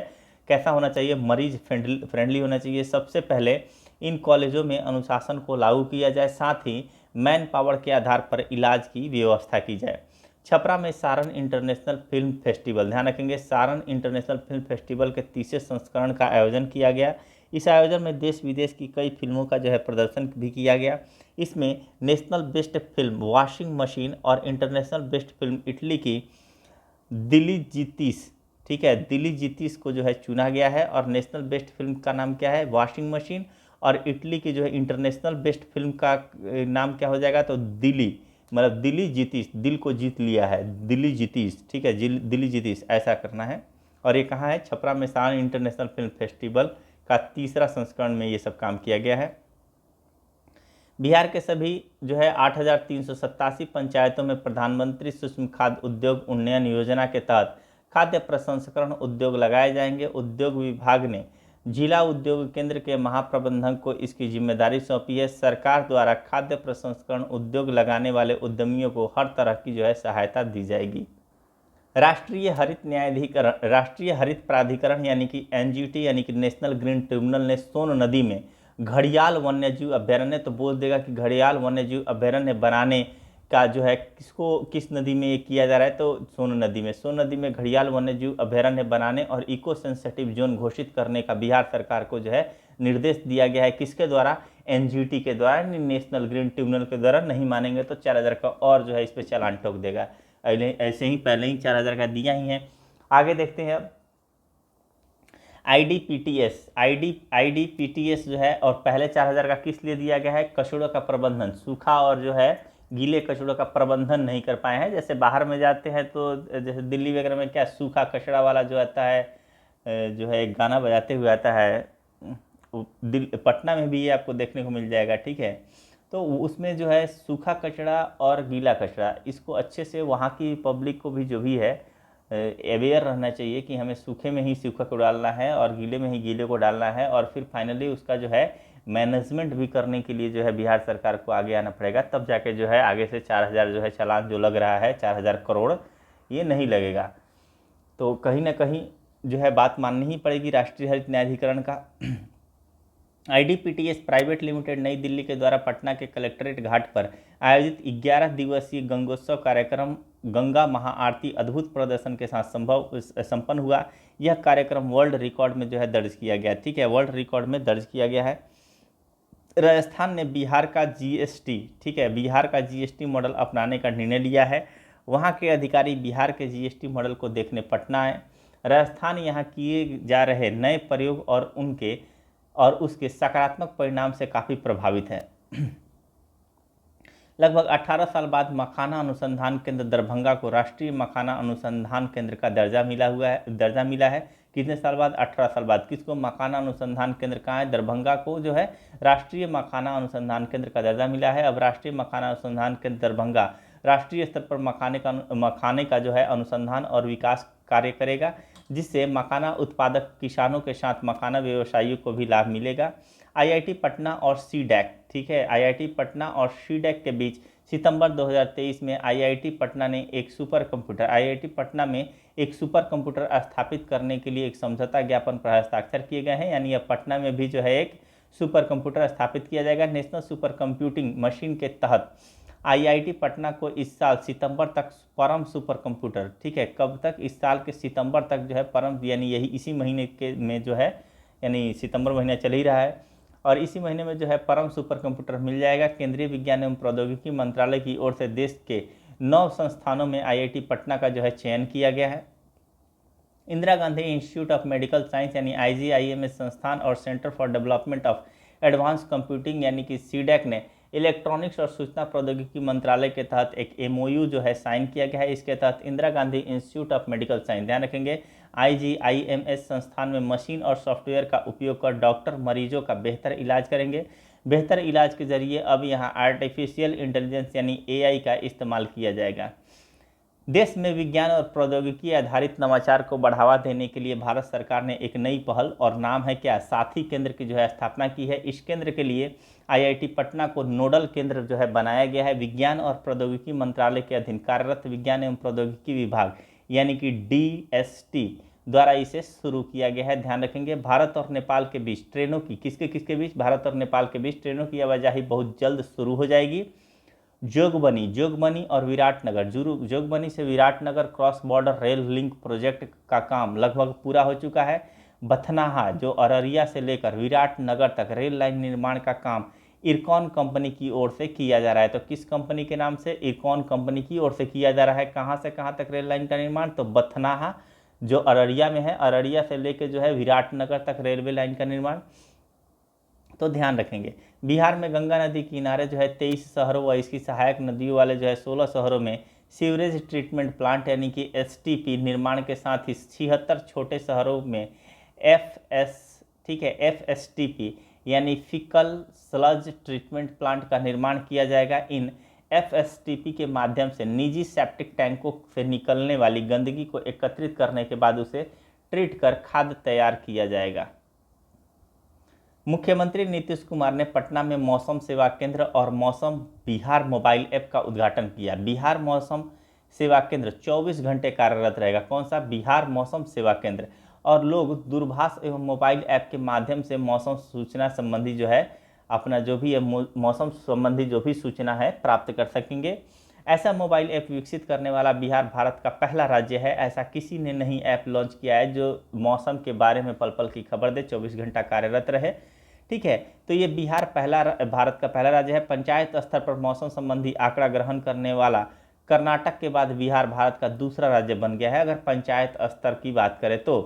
कैसा होना चाहिए, मरीज फ्रेंडली होना चाहिए। सबसे पहले इन कॉलेजों में अनुशासन को लागू किया जाए, साथ ही मैन पावर के आधार पर इलाज की व्यवस्था की जाए। छपरा में सारण इंटरनेशनल फिल्म फेस्टिवल, ध्यान रखेंगे सारण इंटरनेशनल फिल्म फेस्टिवल के 30वें संस्करण का आयोजन किया गया। इस आयोजन में देश विदेश की कई फिल्मों का जो है प्रदर्शन भी किया गया। इसमें national best film washing machine और इंटरनेशनल बेस्ट फिल्म इटली की दिल्ली जीतीस, ठीक है, दिल्ली जीतीस को जो है चुना गया है। और नेशनल बेस्ट फिल्म का नाम क्या है, वॉशिंग मशीन। और इटली की जो है इंटरनेशनल बेस्ट फिल्म का नाम क्या हो जाएगा, तो दिल्ली, मतलब दिल्ली जीतीस, दिल को जीत लिया है, दिल्ली जीतीस। ठीक है, दिल्ली जीतीस ऐसा करना है। और ये कहाँ है, छपरा में सारण इंटरनेशनल फिल्म फेस्टिवल का 3रा संस्करण में ये सब काम किया गया है। बिहार के सभी जो है 8,387 पंचायतों में प्रधानमंत्री सूक्ष्म खाद्य उद्योग उन्नयन योजना के तहत खाद्य प्रसंस्करण उद्योग लगाए जाएंगे। उद्योग विभाग ने जिला उद्योग केंद्र के महाप्रबंधक को इसकी जिम्मेदारी सौंपी है। सरकार द्वारा खाद्य प्रसंस्करण उद्योग लगाने वाले उद्यमियों को हर तरह की जो है सहायता दी जाएगी। राष्ट्रीय हरित प्राधिकरण यानी कि एनजीटी यानी कि नेशनल ग्रीन ट्रिब्यूनल ने सोन नदी में घड़ियाल वन्यजीव अभ्यारण्य, तो बोल देगा कि घड़ियाल वन्यजीव अभ्यारण्य बनाने का जो है किस नदी में ये किया जा रहा है, तो सोन नदी में घड़ियाल वन्यजीव अभ्यारण्य बनाने और इको सेंसिटिव जोन घोषित करने का बिहार सरकार को जो है निर्देश दिया गया है। किसके द्वारा, एनजीटी के द्वारा, नेशनल ग्रीन ट्रिब्यूनल के द्वारा। नहीं मानेंगे तो 4,000 का और जो है इस पर चालान ठोक देगा। ऐसे ही पहले ही 4,000 का दिया ही है। आगे देखते हैं अब आईडीपीटीएस जो है, और पहले 4,000 का किस लिए दिया गया है, कचड़ों का प्रबंधन, सूखा और जो है गीले कचड़ों का प्रबंधन नहीं कर पाए हैं। जैसे बाहर में जाते हैं तो जैसे दिल्ली वगैरह में क्या सूखा कचड़ा वाला जो आता है जो है एक गाना बजाते हुए आता है, पटना में भी ये आपको देखने को मिल जाएगा, ठीक है। तो उसमें जो है सूखा कचरा और गीला कचरा, इसको अच्छे से वहाँ की पब्लिक को भी जो भी है अवेयर रहना चाहिए कि हमें सूखे में ही सूखा को डालना है और गीले में ही गीले को डालना है, और फिर फाइनली उसका जो है मैनेजमेंट भी करने के लिए जो है बिहार सरकार को आगे आना पड़ेगा, तब जाके जो है आगे से 4000 जो है चालान जो लग रहा है 4000 करोड़, ये नहीं लगेगा। तो कहीं ना कहीं जो है बात माननी ही पड़ेगी राष्ट्रीय हरित न्यायाधिकरण का। IDPTS प्राइवेट लिमिटेड नई दिल्ली के द्वारा पटना के कलेक्ट्रेट घाट पर आयोजित 11 दिवसीय गंगोत्सव कार्यक्रम गंगा महाआरती अद्भुत प्रदर्शन के साथ संपन्न हुआ। यह कार्यक्रम वर्ल्ड रिकॉर्ड में जो है दर्ज किया गया, ठीक है, वर्ल्ड रिकॉर्ड में दर्ज किया गया है। राजस्थान ने बिहार का GST, ठीक है, बिहार का GST मॉडल अपनाने का निर्णय लिया है। वहाँ के अधिकारी बिहार के GST मॉडल को देखने पटना आए। राजस्थान यहाँ किए जा रहे नए प्रयोग और उसके सकारात्मक परिणाम से काफ़ी प्रभावित है। लगभग 18 साल बाद मखाना अनुसंधान केंद्र दरभंगा को राष्ट्रीय मखाना अनुसंधान केंद्र का दर्जा मिला है। कितने साल बाद? 18 साल बाद। किसको? मखाना अनुसंधान केंद्र कहाँ है? दरभंगा को जो है राष्ट्रीय मखाना अनुसंधान केंद्र का दर्जा मिला है। अब राष्ट्रीय मखाना अनुसंधान केंद्र दरभंगा राष्ट्रीय स्तर पर मखाने का जो है अनुसंधान और विकास कार्य करेगा, जिससे मखाना उत्पादक किसानों के साथ मखाना व्यवसायियों को भी लाभ मिलेगा। IIT पटना और CDAC, ठीक है, IIT पटना और CDAC के बीच सितंबर 2023 में IIT पटना में एक सुपर कंप्यूटर स्थापित करने के लिए एक समझौता ज्ञापन पर हस्ताक्षर किए गए हैं। यानी अब पटना में भी जो है एक सुपर कंप्यूटर स्थापित किया जाएगा। नेशनल सुपर कंप्यूटिंग मशीन के तहत IIT पटना को इस साल सितंबर तक परम सुपर कंप्यूटर, ठीक है, कब तक? इस साल के सितंबर तक जो है परम, यानी यही इसी महीने के में जो है, यानी सितंबर महीना चल ही रहा है और इसी महीने में जो है परम सुपर कंप्यूटर मिल जाएगा। केंद्रीय विज्ञान एवं प्रौद्योगिकी मंत्रालय की ओर से देश के 9 संस्थानों में IIT पटना का जो है चयन किया गया है। Indira Gandhi institute of medical science यानी IGIMS संस्थान और centre for development of advance computing यानी कि CDAC ने इलेक्ट्रॉनिक्स और सूचना प्रौद्योगिकी मंत्रालय के तहत एक MOU जो है साइन किया गया है। इसके तहत Indira Gandhi institute of medical science, ध्यान रखेंगे, IGIMS संस्थान में मशीन और सॉफ्टवेयर का उपयोग कर डॉक्टर मरीजों का बेहतर इलाज करेंगे। बेहतर इलाज के जरिए अब यहाँ आर्टिफिशियल इंटेलिजेंस यानी AI का इस्तेमाल किया जाएगा। देश में विज्ञान और प्रौद्योगिकी आधारित नवाचार को बढ़ावा देने के लिए भारत सरकार ने एक नई पहल और नाम है क्या? साथी केंद्र की जो है स्थापना की है। इस केंद्र के लिए IIT पटना को नोडल केंद्र जो है बनाया गया है। विज्ञान और प्रौद्योगिकी मंत्रालय के अधीन कार्यरत विज्ञान एवं प्रौद्योगिकी विभाग यानी कि DST द्वारा इसे शुरू किया गया है। ध्यान रखेंगे, भारत और नेपाल के बीच ट्रेनों की किसके बीच? भारत और नेपाल के बीच ट्रेनों की आवाजाही बहुत जल्द शुरू हो जाएगी। जोगबनी और विराटनगर, जोगबनी से Viratnagar cross border rail link project का काम लगभग पूरा हो चुका है। बथनाहा जो अररिया से लेकर विराटनगर तक रेल लाइन निर्माण का काम इरकॉन कंपनी की ओर से किया जा रहा है। तो किस कंपनी के नाम से? इरकॉन कंपनी की ओर से किया जा रहा है। कहाँ से कहाँ तक रेल लाइन का निर्माण? तो बथनाहा जो अररिया में है, अररिया से लेकर जो है विराटनगर तक रेलवे लाइन का निर्माण। तो ध्यान रखेंगे, बिहार में गंगा नदी किनारे जो है 23 शहरों व इसकी सहायक नदियों वाले जो है 16 शहरों में सीवरेज ट्रीटमेंट प्लांट यानी कि STP निर्माण के साथ ही 76 छोटे शहरों में FSTP यानी फीकल स्लज ट्रीटमेंट प्लांट का निर्माण किया जाएगा। इन FSTP के माध्यम से निजी सेप्टिक टैंकों से निकलने वाली गंदगी को एकत्रित करने के बाद उसे ट्रीट कर खाद तैयार किया जाएगा। मुख्यमंत्री नीतीश कुमार ने पटना में मौसम सेवा केंद्र और मौसम बिहार मोबाइल ऐप का उद्घाटन किया। बिहार मौसम सेवा केंद्र 24 घंटे कार्यरत रहेगा। कौन सा? बिहार मौसम सेवा केंद्र। और लोग दूरभाष एवं मोबाइल ऐप के माध्यम से मौसम सूचना संबंधी जो है अपना जो भी मौसम संबंधी जो भी सूचना है प्राप्त कर सकेंगे। ऐसा मोबाइल ऐप विकसित करने वाला बिहार भारत का पहला राज्य है। ऐसा किसी ने नहीं ऐप लॉन्च किया है जो मौसम के बारे में पल पल की खबर दे, 24 घंटा कार्यरत रहे, ठीक है। तो ये बिहार भारत का पहला राज्य है। पंचायत स्तर पर मौसम संबंधी आंकड़ा ग्रहण करने वाला कर्नाटक के बाद बिहार भारत का दूसरा राज्य बन गया है। अगर पंचायत स्तर की बात करें तो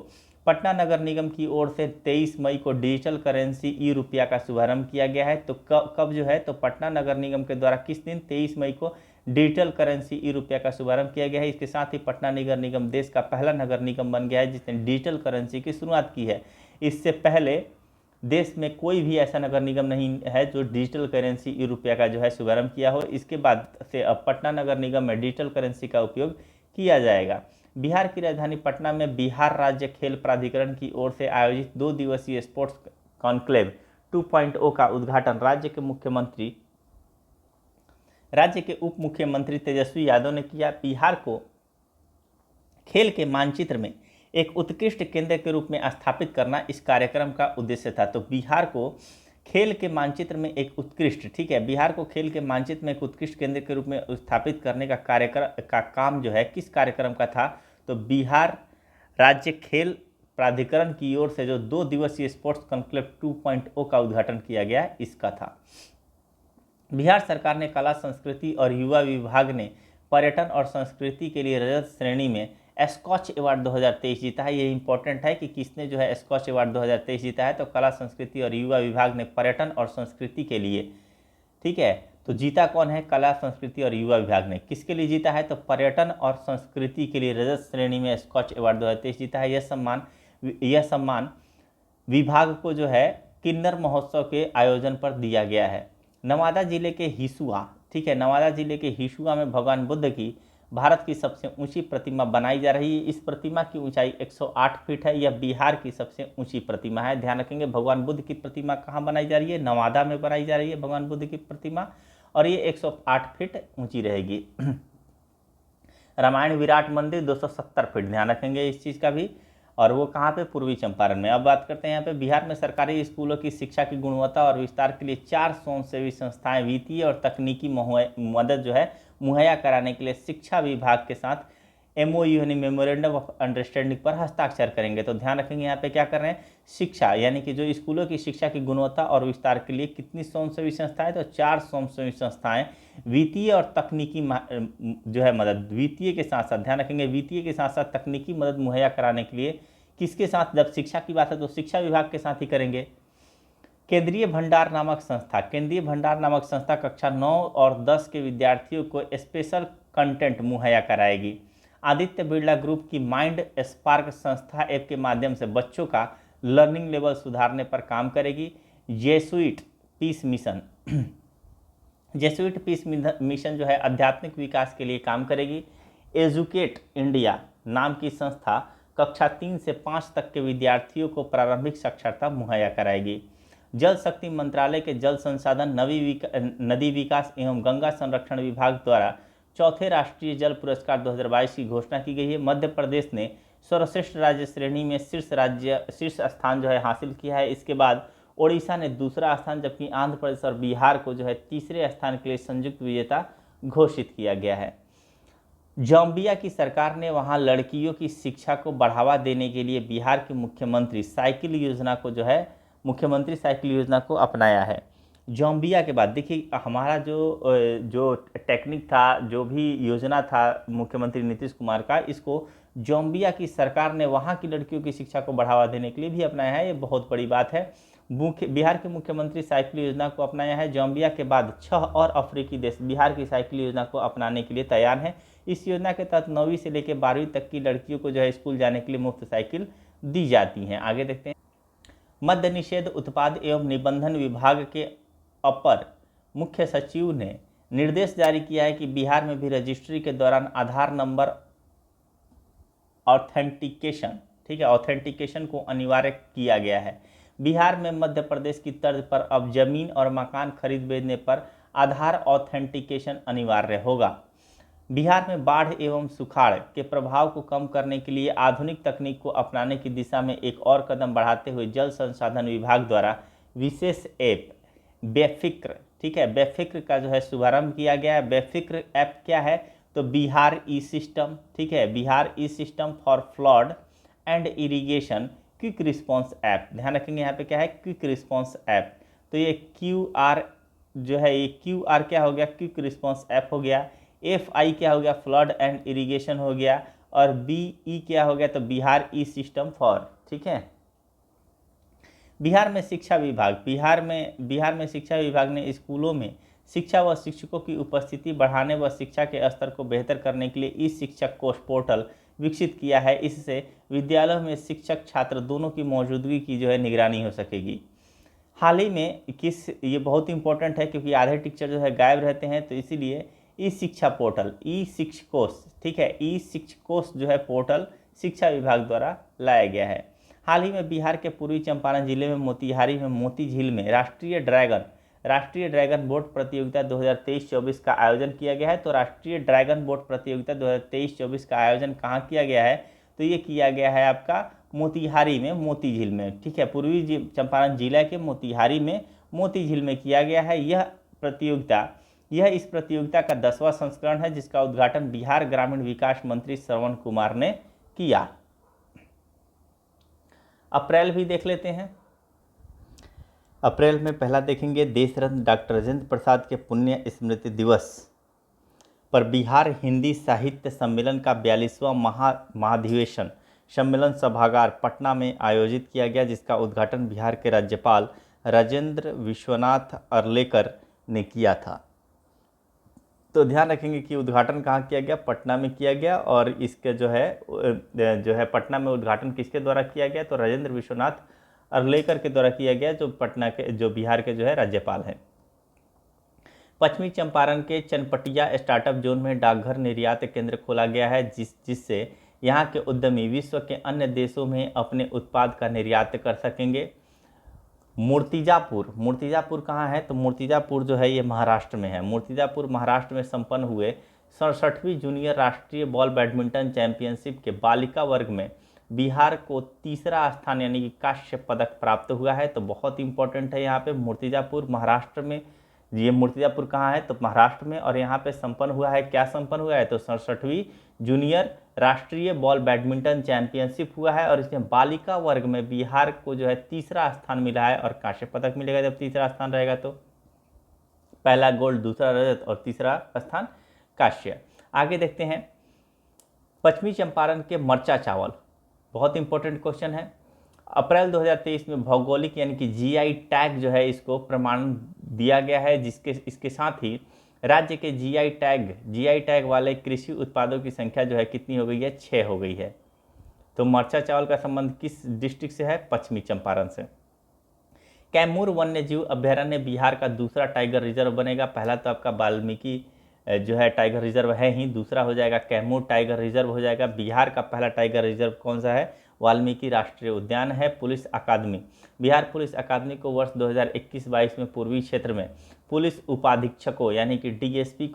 पटना नगर निगम की ओर से 23 मई को डिजिटल करेंसी ई-रुपया का शुभारंभ किया गया है। तो कब जो है, तो पटना नगर निगम के द्वारा किस दिन? 23 मई को डिजिटल करेंसी ई रुपया का शुभारंभ किया गया है। इसके साथ ही पटना नगर निगम देश का पहला नगर निगम बन गया है जिसने डिजिटल करेंसी की शुरुआत की है। इससे पहले देश में कोई भी ऐसा नगर निगम नहीं है जो डिजिटल करेंसी ई रुपया का जो है शुभारंभ किया हो। इसके बाद से अब पटना नगर निगम में डिजिटल करेंसी का उपयोग किया जाएगा। बिहार की राजधानी पटना में बिहार राज्य खेल प्राधिकरण की ओर से आयोजित 2 दिवसीय स्पोर्ट्स कॉन्क्लेव 2.0 का उद्घाटन राज्य के उप मुख्यमंत्री तेजस्वी यादव ने किया। बिहार को खेल के मानचित्र में एक उत्कृष्ट केंद्र के रूप में स्थापित करना इस कार्यक्रम का उद्देश्य था। तो बिहार को खेल के मानचित्र में एक उत्कृष्ट, ठीक है, बिहार को खेल के मानचित्र में एक उत्कृष्ट केंद्र के रूप में स्थापित करने का काम जो है किस कार्यक्रम का था? तो बिहार राज्य खेल प्राधिकरण की ओर से जो 2 दिवसीय स्पोर्ट्स कॉन्क्लेव 2.0 का उद्घाटन किया गया इसका था। बिहार सरकार ने कला संस्कृति और युवा विभाग ने पर्यटन और संस्कृति के लिए रजत श्रेणी में स्कॉच अवार्ड 2023 जीता है। ये इंपॉर्टेंट है कि किसने जो है स्कॉच अवार्ड 2023 जीता है, तो कला संस्कृति और युवा विभाग ने पर्यटन और संस्कृति के लिए, ठीक है, तो जीता कौन है? कला संस्कृति और युवा विभाग ने। किसके लिए जीता है? तो पर्यटन और संस्कृति के लिए रजत श्रेणी में स्कॉच अवार्ड 2023 जीता है। यह सम्मान विभाग को जो है किन्नर महोत्सव के आयोजन पर दिया गया है। नवादा जिले के हिसुआ, ठीक है, नवादा जिले के हिसुआ में भगवान बुद्ध की भारत की सबसे ऊंची प्रतिमा बनाई जा रही है। इस प्रतिमा की ऊंचाई 108 फीट है। यह बिहार की सबसे ऊंची प्रतिमा है। ध्यान रखेंगे, भगवान बुद्ध की प्रतिमा कहाँ बनाई जा रही है? नवादा में बनाई जा रही है भगवान बुद्ध की प्रतिमा, और ये 108 फीट ऊंची रहेगी। रामायण विराट मंदिर 270 फीट, ध्यान रखेंगे इस चीज़ का भी, और वो कहाँ पे? पूर्वी चंपारण में। अब बात करते हैं यहाँ पे बिहार में सरकारी स्कूलों की शिक्षा की गुणवत्ता और विस्तार के लिए 4 स्वयंसेवी संस्थाएं वित्तीय और तकनीकी मदद जो है मुहैया कराने के लिए शिक्षा विभाग के साथ MOU यानी मेमोरेंडम ऑफ अंडरस्टैंडिंग पर हस्ताक्षर करेंगे। तो ध्यान रखेंगे यहाँ पे क्या कर रहे हैं? शिक्षा, यानी कि जो स्कूलों की शिक्षा की गुणवत्ता और विस्तार के लिए कितनी स्वयंसेवी संस्थाएं? तो 4 स्वयंसेवी संस्थाएं वित्तीय और तकनीकी जो है मदद, वित्तीय के साथ साथ, ध्यान रखेंगे, वित्तीय के साथ साथ तकनीकी मदद मुहैया कराने के लिए किसके साथ? जब शिक्षा की बात है तो शिक्षा विभाग के साथ ही करेंगे। केंद्रीय भंडार नामक संस्था कक्षा 9 और 10 के विद्यार्थियों को स्पेशल कंटेंट मुहैया कराएगी। आदित्य बिरला ग्रुप की माइंड स्पार्क संस्था ऐप के माध्यम से बच्चों का लर्निंग लेवल सुधारने पर काम करेगी। जेसुइट पीस मिशन जो है आध्यात्मिक विकास के लिए काम करेगी। एजुकेट इंडिया नाम की संस्था कक्षा 3 से 5 तक के विद्यार्थियों को प्रारंभिक साक्षरता मुहैया कराएगी। जल शक्ति मंत्रालय के जल संसाधन, नदी विकास एवं गंगा संरक्षण विभाग द्वारा चौथे राष्ट्रीय जल पुरस्कार 2022 की घोषणा की गई है। मध्य प्रदेश ने सर्वश्रेष्ठ राज्य श्रेणी में शीर्ष स्थान जो है हासिल किया है। इसके बाद ओडिशा ने दूसरा स्थान, जबकि आंध्र प्रदेश और बिहार को जो है तीसरे स्थान के लिए संयुक्त विजेता घोषित किया गया है। जाम्बिया की सरकार ने वहां लड़कियों की शिक्षा को बढ़ावा देने के लिए बिहार की मुख्यमंत्री साइकिल योजना को अपनाया है। जाम्बिया के बाद देखिए हमारा जो टेक्निक था, जो भी योजना था मुख्यमंत्री नीतीश कुमार का, इसको जाम्बिया की सरकार ने वहाँ की लड़कियों की शिक्षा को बढ़ावा देने के लिए भी अपनाया है। ये बहुत बड़ी बात है। बिहार के मुख्यमंत्री साइकिल योजना को अपनाया है। जाम्बिया के बाद 6 और अफ्रीकी देश बिहार की साइकिल योजना को अपनाने के लिए तैयार हैं। इस योजना के तहत 9वीं से लेकर 12वीं तक की लड़कियों को जो है स्कूल जाने के लिए मुफ्त साइकिल दी जाती हैं। आगे देखते हैं। मद्य निषेध उत्पाद एवं निबंधन विभाग के अपर मुख्य सचिव ने निर्देश जारी किया है कि बिहार में भी रजिस्ट्री के दौरान आधार नंबर ऑथेंटिकेशन, ठीक है, ऑथेंटिकेशन को अनिवार्य किया गया है। बिहार में मध्य प्रदेश की तर्ज पर अब जमीन और मकान खरीद बेचने पर आधार ऑथेंटिकेशन अनिवार्य होगा। बिहार में बाढ़ एवं सुखाड़ के प्रभाव को कम करने के लिए आधुनिक तकनीक को अपनाने की दिशा में एक और कदम बढ़ाते हुए जल संसाधन विभाग द्वारा विशेष ऐप बेफिक्र, ठीक है, बेफिक्र का जो है शुभारंभ किया गया है। बेफिक्र ऐप क्या है? तो बिहार ई सिस्टम, ठीक है, Bihar E system for flood and irrigation quick response app. ध्यान रखेंगे यहाँ पे क्या है? Quick response app. तो ये QR जो है, ये QR क्या हो गया? क्विक रिस्पॉन्स ऐप हो गया। FI क्या हो गया? फ्लड एंड इरिगेशन हो गया। और BE क्या हो गया? तो बिहार ई सिस्टम फॉर, ठीक है। बिहार में शिक्षा विभाग ने स्कूलों में शिक्षा व शिक्षकों की उपस्थिति बढ़ाने व शिक्षा के स्तर को बेहतर करने के लिए ई शिक्षक कोष पोर्टल विकसित किया है। इससे विद्यालयों में शिक्षक छात्र दोनों की मौजूदगी की जो है निगरानी हो सकेगी। हाल ही में ये बहुत इंपॉर्टेंट है क्योंकि आधे टीचर जो है गायब रहते हैं, तो इसीलिए ई शिक्षा पोर्टल, ई शिक्षकोष, ठीक है, ई शिक्षकोष जो है पोर्टल शिक्षा विभाग द्वारा लाया गया है। हाल ही में बिहार के पूर्वी चंपारण जिले में मोतिहारी में मोती झील में राष्ट्रीय ड्रैगन बोट प्रतियोगिता 2023-24 का आयोजन किया गया है। तो राष्ट्रीय ड्रैगन बोट प्रतियोगिता 2023-24 का आयोजन कहाँ किया गया है? तो ये किया गया है आपका मोतिहारी में मोती झील में, ठीक है, पूर्वी चंपारण जिला के मोतिहारी में मोती झील में किया गया है। यह इस प्रतियोगिता का 10वां संस्करण है, जिसका उद्घाटन बिहार ग्रामीण विकास मंत्री श्रवण कुमार ने किया। अप्रैल भी देख लेते हैं। अप्रैल में पहला देखेंगे, देश रत्न डॉक्टर राजेंद्र प्रसाद के पुण्य स्मृति दिवस पर बिहार हिंदी साहित्य सम्मेलन का 42वां महाधिवेशन सम्मेलन सभागार पटना में आयोजित किया गया, जिसका उद्घाटन बिहार के राज्यपाल राजेंद्र विश्वनाथ अर्लेकर ने किया था। तो ध्यान रखेंगे कि उद्घाटन कहाँ किया गया? पटना में किया गया। और इसके जो है पटना में उद्घाटन किसके द्वारा किया गया? तो राजेंद्र विश्वनाथ अर्लेकर के द्वारा किया गया, जो बिहार के जो है राज्यपाल हैं। पश्चिमी चंपारण के चनपटिया स्टार्टअप जोन में डाकघर निर्यात केंद्र खोला गया है, जिससे यहाँ के उद्यमी विश्व के अन्य देशों में अपने उत्पाद का निर्यात कर सकेंगे। मूर्तिजापुर कहाँ है? तो मूर्तिजापुर जो है ये महाराष्ट्र में है। मूर्तिजापुर महाराष्ट्र में संपन्न हुए 67वीं जूनियर राष्ट्रीय बॉल बैडमिंटन चैंपियनशिप के बालिका वर्ग में बिहार को तीसरा स्थान यानी कि कांस्य पदक प्राप्त हुआ है। तो बहुत इंपॉर्टेंट है यहाँ पे मूर्तिजापुर महाराष्ट्र में। ये मूर्तिजापुर कहाँ है? तो महाराष्ट्र में। और यहाँ पे संपन्न हुआ है, क्या संपन्न हुआ है? तो 67वीं जूनियर राष्ट्रीय बॉल बैडमिंटन चैंपियनशिप हुआ है और इसमें बालिका वर्ग में बिहार को जो है तीसरा स्थान मिला है और कांस्य पदक मिलेगा। जब तीसरा स्थान रहेगा तो पहला गोल्ड, दूसरा रजत और तीसरा स्थान कांस्य। आगे देखते हैं, पश्चिमी चंपारण के मरचा चावल, बहुत इंपॉर्टेंट क्वेश्चन है। अप्रैल 2023 में भौगोलिक यानी कि जीआई टैग जो है इसको प्रमाण दिया गया है, इसके साथ ही राज्य के जीआई टैग वाले कृषि उत्पादों की संख्या जो है कितनी हो गई है? 6 हो गई है। तो मरचा चावल का संबंध किस डिस्ट्रिक्ट से है? पश्चिमी चंपारण से। कैमूर वन्य जीव अभ्यारण्य बिहार का दूसरा टाइगर रिजर्व बनेगा। पहला तो आपका वाल्मीकि जो है टाइगर रिजर्व है ही, दूसरा हो जाएगा कैमूर टाइगर रिजर्व हो जाएगा। बिहार का पहला टाइगर रिजर्व कौन सा है? वाल्मीकि राष्ट्रीय उद्यान है। पुलिस अकादमी, बिहार पुलिस अकादमी को वर्ष 2021-22 में पूर्वी क्षेत्र में पुलिस उपाधीक्षकों यानी कि डीएसपी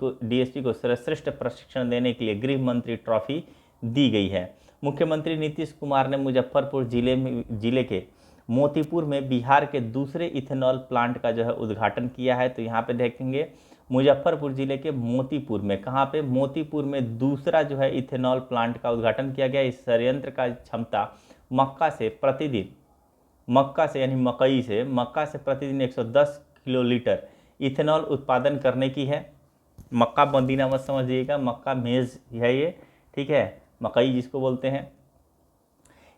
को सर्वश्रेष्ठ प्रशिक्षण देने के लिए गृह मंत्री ट्रॉफी दी गई है। मुख्यमंत्री नीतीश कुमार ने मुजफ्फरपुर जिले के मोतीपुर में बिहार के दूसरे इथेनॉल प्लांट का जो है उद्घाटन किया है। तो यहाँ पे देखेंगे मुजफ्फरपुर जिले के मोतीपुर में, कहाँ पे? मोतीपुर में दूसरा जो है इथेनॉल प्लांट का उद्घाटन किया गया। इस संयंत्र का क्षमता मक्का से प्रतिदिन 110 किलोलीटर इथेनॉल उत्पादन करने की है। मक्का बंदीना मत समझिएगा, मक्का मेज़ है ये, ठीक है, मकई जिसको बोलते हैं।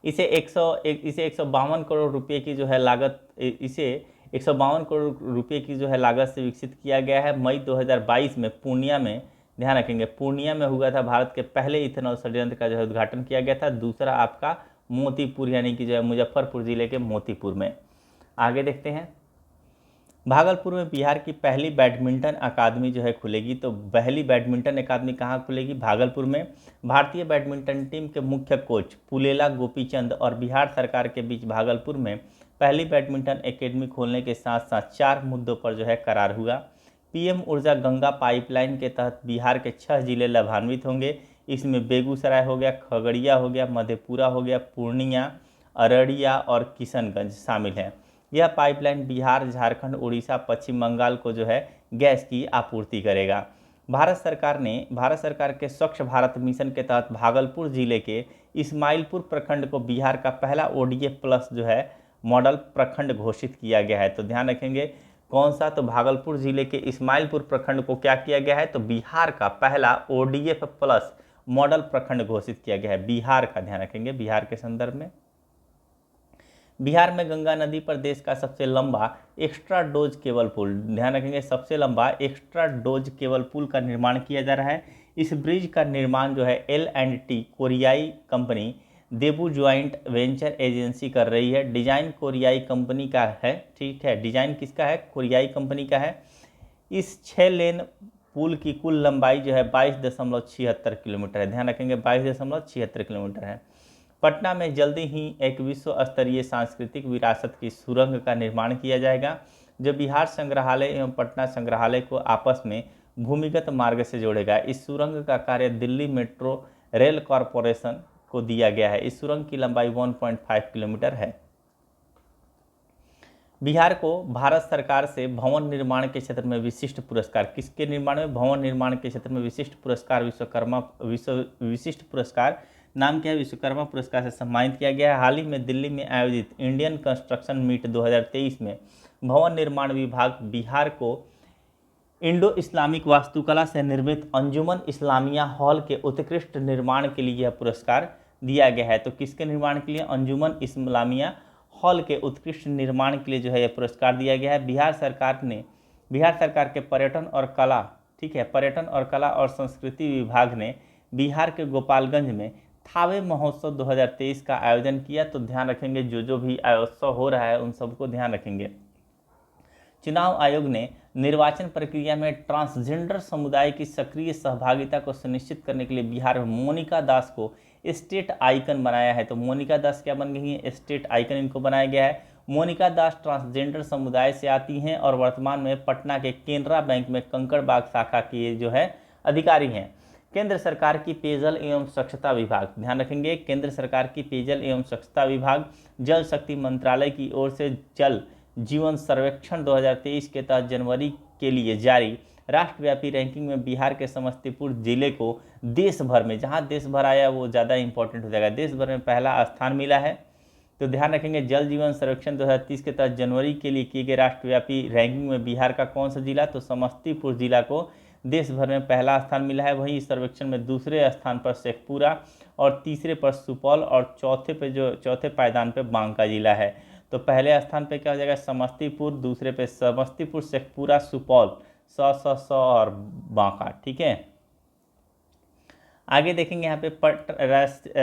इसे 152 करोड़ रुपये की जो है लागत, इसे 152 करोड़ रुपये की जो है लागत से विकसित किया गया है। मई 2022 में पूर्णिया में, ध्यान रखेंगे, पूर्णिया में हुआ था भारत के पहले इथेनॉल संयंत्र का जो है उद्घाटन किया गया था। दूसरा आपका मोतीपुर यानी कि जो है मुजफ्फरपुर जिले के मोतीपुर में। आगे देखते हैं, भागलपुर में बिहार की पहली बैडमिंटन अकादमी जो है खुलेगी। तो पहली बैडमिंटन अकादमी कहाँ खुलेगी? भागलपुर में। भारतीय बैडमिंटन टीम के मुख्य कोच पुलेला गोपीचंद और बिहार सरकार के बीच भागलपुर में पहली बैडमिंटन एकेडमी खोलने के साथ साथ 4 मुद्दों पर जो है करार हुआ। पीएम ऊर्जा गंगा पाइपलाइन के तहत बिहार के 6 जिले लाभान्वित होंगे। इसमें बेगूसराय हो गया, खगड़िया हो गया, मधेपुरा हो गया, पूर्णिया, अररिया और किशनगंज शामिल हैं। यह पाइपलाइन बिहार, झारखंड, उड़ीसा, पश्चिम बंगाल को जो है गैस की आपूर्ति करेगा। भारत सरकार के स्वच्छ भारत मिशन के तहत भागलपुर जिले के इस्माइलपुर प्रखंड को बिहार का पहला ओडीए प्लस जो है मॉडल प्रखंड घोषित किया गया है। तो ध्यान रखेंगे कौन सा? तो भागलपुर जिले के इस्माइलपुर प्रखंड को क्या किया गया है? तो बिहार का पहला ओडीएफ प्लस मॉडल प्रखंड घोषित किया गया है। बिहार का ध्यान रखेंगे, बिहार के संदर्भ में। बिहार में गंगा नदी पर देश का सबसे लंबा एक्स्ट्रा डोज केबल पुल, ध्यान रखेंगे सबसे लंबा एक्स्ट्रा डोज केबल पुल का निर्माण किया जा रहा है। इस ब्रिज का निर्माण जो है L&T कोरियाई कंपनी देबू ज्वाइंट वेंचर एजेंसी कर रही है। डिजाइन कोरियाई कंपनी का है, ठीक है, डिजाइन किसका है, कोरियाई कंपनी का है। इस 6 लेन पुल की कुल लंबाई जो है 22.76 किलोमीटर है, ध्यान रखेंगे 22.76 किलोमीटर है। पटना में जल्दी ही एक विश्व स्तरीय सांस्कृतिक विरासत की सुरंग का निर्माण किया जाएगा, जो बिहार संग्रहालय एवं पटना संग्रहालय को आपस में भूमिगत मार्ग से जोड़ेगा। इस सुरंग का कार्य दिल्ली मेट्रो रेल कॉरपोरेशन को दिया गया है। इस सुरंग की लंबाई 1.5 किलोमीटर है। बिहार को भारत सरकार से भवन निर्माण के क्षेत्र में विशिष्ट पुरस्कार, किसके निर्माण में, भवन निर्माण के क्षेत्र में विशिष्ट पुरस्कार विशिष्ट पुरस्कार, नाम क्या है, विश्वकर्मा पुरस्कार से सम्मानित किया गया है। हाल ही में दिल्ली में आयोजित इंडियन कंस्ट्रक्शन मीट 2023 में भवन निर्माण विभाग बिहार को इंडो इस्लामिक वास्तुकला से निर्मित अंजुमन इस्लामिया हॉल के उत्कृष्ट निर्माण के लिए यह पुरस्कार दिया गया है। तो किसके निर्माण के लिए, अंजुमन इस्लामिया हॉल के उत्कृष्ट निर्माण के लिए जो है यह पुरस्कार दिया गया है। बिहार सरकार के पर्यटन और कला, ठीक है, पर्यटन और कला और संस्कृति विभाग ने बिहार के गोपालगंज में थावे महोत्सव 2023 का आयोजन किया। तो ध्यान रखेंगे जो भी उत्सव हो रहा है उन सबको ध्यान रखेंगे। चुनाव आयोग ने निर्वाचन प्रक्रिया में ट्रांसजेंडर समुदाय की सक्रिय सहभागिता को सुनिश्चित करने के लिए बिहार में मोनिका दास को स्टेट आइकन बनाया है। तो मोनिका दास क्या बन गई है, स्टेट आइकन इनको बनाया गया है। मोनिका दास ट्रांसजेंडर समुदाय से आती हैं और वर्तमान में पटना के केनरा बैंक में कंकड़बाग शाखा की जो है अधिकारी हैं। केंद्र सरकार की पेयजल एवं स्वच्छता विभाग, ध्यान रखेंगे केंद्र सरकार की पेयजल एवं स्वच्छता विभाग जल शक्ति मंत्रालय की ओर से जल जीवन सर्वेक्षण 2023 के तहत जनवरी के लिए जारी राष्ट्रव्यापी रैंकिंग में बिहार के समस्तीपुर जिले को देश भर में, जहां देश भर आया वो ज़्यादा इंपॉर्टेंट हो जाएगा, देश भर में पहला स्थान मिला है। तो ध्यान रखेंगे जल जीवन सर्वेक्षण 2030 के तहत जनवरी के लिए किए गए राष्ट्रव्यापी रैंकिंग में बिहार का कौन सा जिला, तो समस्तीपुर जिला को देश भर में पहला स्थान मिला है। वहीं इस सर्वेक्षण में दूसरे स्थान पर शेखपुरा और तीसरे पर सुपौल और चौथे पायदान पे बांका जिला है। तो पहले स्थान पे क्या हो जाएगा, समस्तीपुर, दूसरे पे समस्तीपुर, शेखपुरा, सुपौल, और बांका, ठीक है। आगे देखेंगे यहाँ पे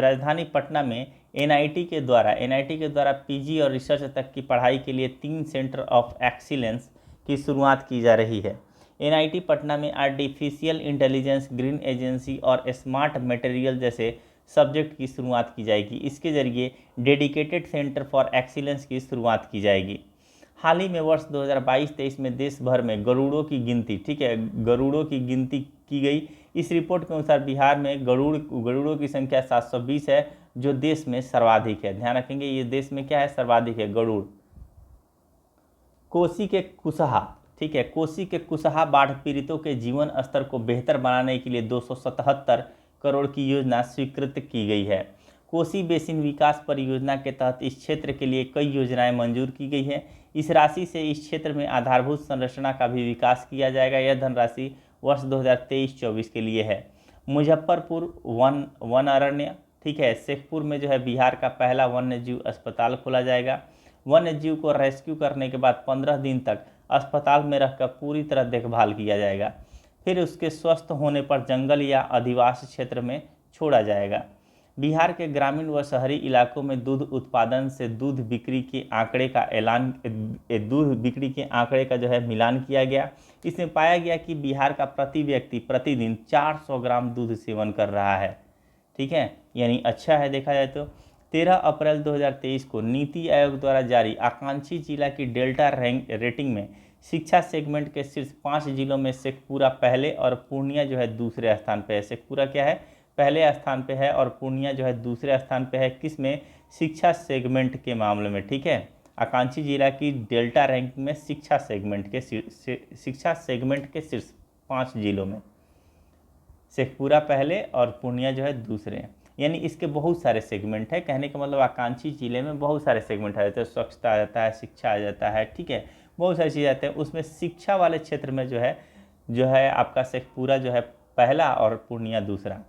राजधानी पटना में एनआईटी के द्वारा पीजी और रिसर्च तक की पढ़ाई के लिए 3 सेंटर ऑफ एक्सीलेंस की शुरुआत की जा रही है। एनआईटी पटना में आर्टिफिशियल इंटेलिजेंस, ग्रीन एजेंसी और स्मार्ट मटेरियल जैसे सब्जेक्ट की शुरुआत की जाएगी। इसके जरिए डेडिकेटेड सेंटर फॉर एक्सीलेंस की शुरुआत की जाएगी। हाल ही में वर्ष 2022-23 में देश भर में गरुड़ों की गिनती, ठीक है, गरुड़ों की गिनती की गई। इस रिपोर्ट के अनुसार बिहार में गरुड़ों की संख्या 720 है, जो देश में सर्वाधिक है। ध्यान रखेंगे ये देश में क्या है, सर्वाधिक है गरुड़। कोसी के कुसहा, ठीक है, कोसी के कुसहा बाढ़ पीड़ितों के जीवन स्तर को बेहतर बनाने के लिए 277 करोड़ की योजना स्वीकृत की गई है। कोसी बेसिन विकास परियोजना के तहत इस क्षेत्र के लिए कई योजनाएं मंजूर की गई हैं। इस राशि से इस क्षेत्र में आधारभूत संरचना का भी विकास किया जाएगा। यह धनराशि वर्ष 2023-24 के लिए है। मुजफ्फरपुर वन अरण्य, ठीक है, शेखपुर में जो है बिहार का पहला वन्य जीव अस्पताल खोला जाएगा। वन्य जीव को रेस्क्यू करने के बाद 15 दिन तक अस्पताल में रखकर पूरी तरह देखभाल किया जाएगा। फिर उसके स्वस्थ होने पर जंगल या आदिवासी क्षेत्र में छोड़ा जाएगा। बिहार के ग्रामीण व शहरी इलाकों में दूध उत्पादन से दूध बिक्री के आंकड़े का जो है मिलान किया गया। इसमें पाया गया कि बिहार का प्रति व्यक्ति प्रतिदिन 400 ग्राम दूध सेवन कर रहा है, ठीक है, यानी अच्छा है देखा जाए तो। 13 अप्रैल 2023 को नीति आयोग द्वारा जारी आकांक्षी जिला की डेल्टा रेटिंग में शिक्षा सेगमेंट के शीर्ष 5 जिलों में शेखपुरा पहले और पूर्णिया जो है दूसरे स्थान पे है। शेखपुरा क्या है, पहले स्थान पे है और पूर्णिया जो है दूसरे स्थान पे है। किसमें, शिक्षा सेगमेंट के मामले में, ठीक है। आकांक्षी जिला की डेल्टा रैंकिंग में शिक्षा सेगमेंट के शीर्ष 5 जिलों में शेखपुरा पहले और पूर्णिया जो है दूसरे, यानी इसके बहुत सारे सेगमेंट है। कहने का मतलब आकांक्षी जिले में बहुत सारे सेगमेंट आ जाते हैं, स्वच्छता आ जाता है, शिक्षा आ जाता है, ठीक है, बहुत सारी चीज़ें आते हैं। उसमें शिक्षा वाले क्षेत्र में जो है आपका शेखपुरा जो है पहला और पूर्णिया दूसरा।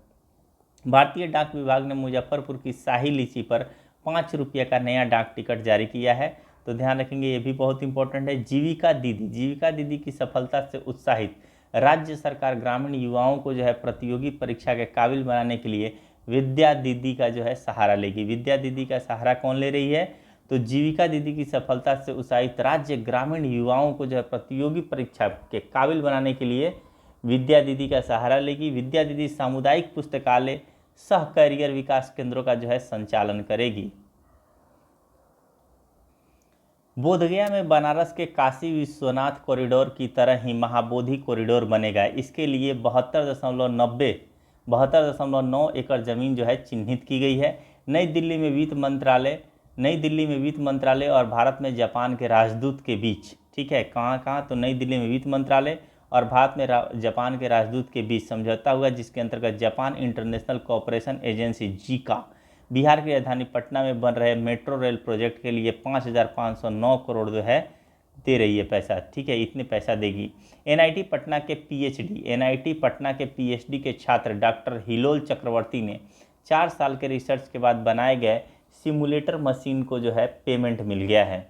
भारतीय डाक विभाग ने मुजफ्फरपुर की शाही लीची पर ₹5 का नया डाक टिकट जारी किया है। तो ध्यान रखेंगे, ये भी बहुत इंपॉर्टेंट है। जीविका दीदी की सफलता से उत्साहित राज्य सरकार ग्रामीण युवाओं को जो है प्रतियोगी परीक्षा के काबिल बनाने के लिए विद्या दीदी का जो है सहारा लेगी। विद्या दीदी का सहारा कौन ले रही है? तो जीविका दीदी की सफलता से उत्साहित राज्य ग्रामीण युवाओं को जो है प्रतियोगी परीक्षा के काबिल बनाने के लिए विद्या दीदी का सहारा लेगी। विद्या दीदी सामुदायिक पुस्तकालय सह कैरियर विकास केंद्रों का जो है संचालन करेगी। बोधगया में बनारस के काशी विश्वनाथ कॉरिडोर की तरह ही महाबोधि कॉरिडोर बनेगा। इसके लिए 72.9 एकड़ जमीन जो है चिन्हित की गई है। नई दिल्ली में वित्त मंत्रालय और भारत में जापान के राजदूत के बीच, ठीक है, कहाँ, तो नई दिल्ली में वित्त मंत्रालय और भारत में जापान के राजदूत के बीच समझौता हुआ, जिसके अंतर्गत Japan international cooperation agency Zika Bihar की राजधानी पटना में बन रहे मेट्रो रेल प्रोजेक्ट के लिए 5,509 करोड़ जो है दे रही है पैसा, ठीक है, इतने पैसा देगी। एनआईटी पटना के पीएचडी के छात्र डॉक्टर हिलोल चक्रवर्ती ने 4 साल के रिसर्च के बाद बनाए गए सिमुलेटर मशीन को जो है पेमेंट मिल गया है।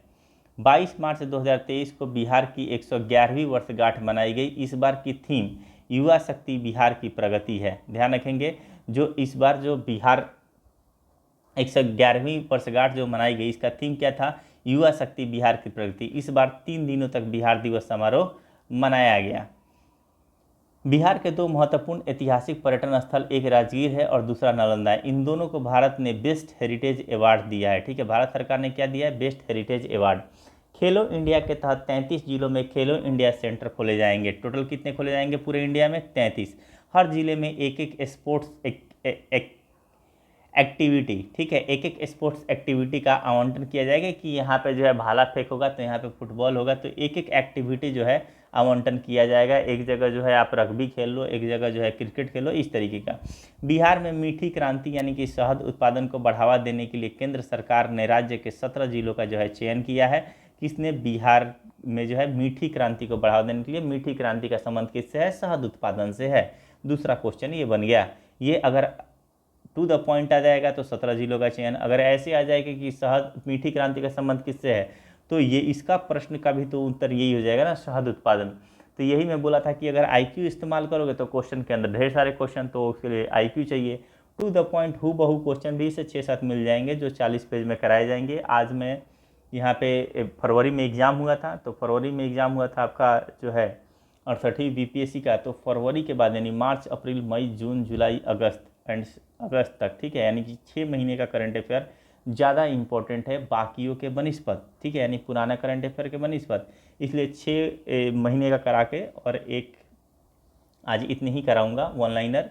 22 मार्च 2023 को बिहार की 111वीं वर्षगांठ मनाई गई। इस बार की थीम युवा शक्ति बिहार की प्रगति है। ध्यान रखेंगे, जो इस बार जो बिहार 111वीं वर्षगांठ जो मनाई गई, इसका थीम क्या था? युवा शक्ति बिहार की प्रगति। इस बार 3 दिनों तक बिहार दिवस समारोह मनाया गया। बिहार के 2 महत्वपूर्ण ऐतिहासिक पर्यटन स्थल, एक राजगीर है और दूसरा नालंदा है। इन दोनों को भारत ने बेस्ट हेरिटेज अवार्ड दिया है, ठीक है, भारत सरकार ने क्या दिया है? Best heritage award. खेलो इंडिया के तहत 33 जिलों में खेलो इंडिया सेंटर खोले जाएंगे। टोटल कितने खोले जाएंगे पूरे इंडिया में? 33। हर जिले में एक स्पोर्ट्स एक्टिविटी, ठीक है, एक स्पोर्ट्स एक्टिविटी का आवंटन किया जाएगा कि यहाँ पे जो है भाला फेंक होगा तो यहाँ पे फुटबॉल होगा, तो एक एक्टिविटी जो है आवंटन किया जाएगा। एक जगह जो है आप रग्बी खेल लो, एक जगह जो है क्रिकेट खेलो, इस तरीके का। बिहार में मीठी क्रांति यानी कि शहद उत्पादन को बढ़ावा देने के लिए केंद्र सरकार ने राज्य के 17 जिलों का जो है चयन किया है। किसने? बिहार में जो है मीठी क्रांति को बढ़ावा देने के लिए। मीठी क्रांति का संबंध किससे है? शहद उत्पादन से है। दूसरा क्वेश्चन ये बन गया। ये अगर टू द पॉइंट आ जाएगा तो 17 जिलों का चयन, अगर ऐसे आ जाएगा कि शहद मीठी क्रांति का संबंध किससे है, तो ये इसका प्रश्न का भी तो उत्तर यही हो जाएगा ना, शहद उत्पादन। तो यही मैं बोला था कि अगर आईक्यू इस्तेमाल करोगे तो क्वेश्चन के अंदर ढेर सारे क्वेश्चन, तो उसके लिए आईक्यू चाहिए। टू द पॉइंट हूबहू क्वेश्चन भी से 6-7 मिल जाएंगे जो 40 पेज में कराए जाएंगे। आज मैं यहाँ पे फरवरी में एग्ज़ाम हुआ था, तो फरवरी में एग्ज़ाम हुआ था आपका जो है 68वीं बीपीएससी का, तो फरवरी के बाद यानी मार्च, अप्रैल, मई, जून, जुलाई, अगस्त तक, ठीक है, यानी कि 6 महीने का करंट अफेयर ज़्यादा इंपॉर्टेंट है बाकियों के बनिस्पत, ठीक है, यानी पुराना करंट अफेयर के बनिस्पत। इसलिए 6 महीने का करा के और एक आज इतने ही कराऊंगा वन लाइनर,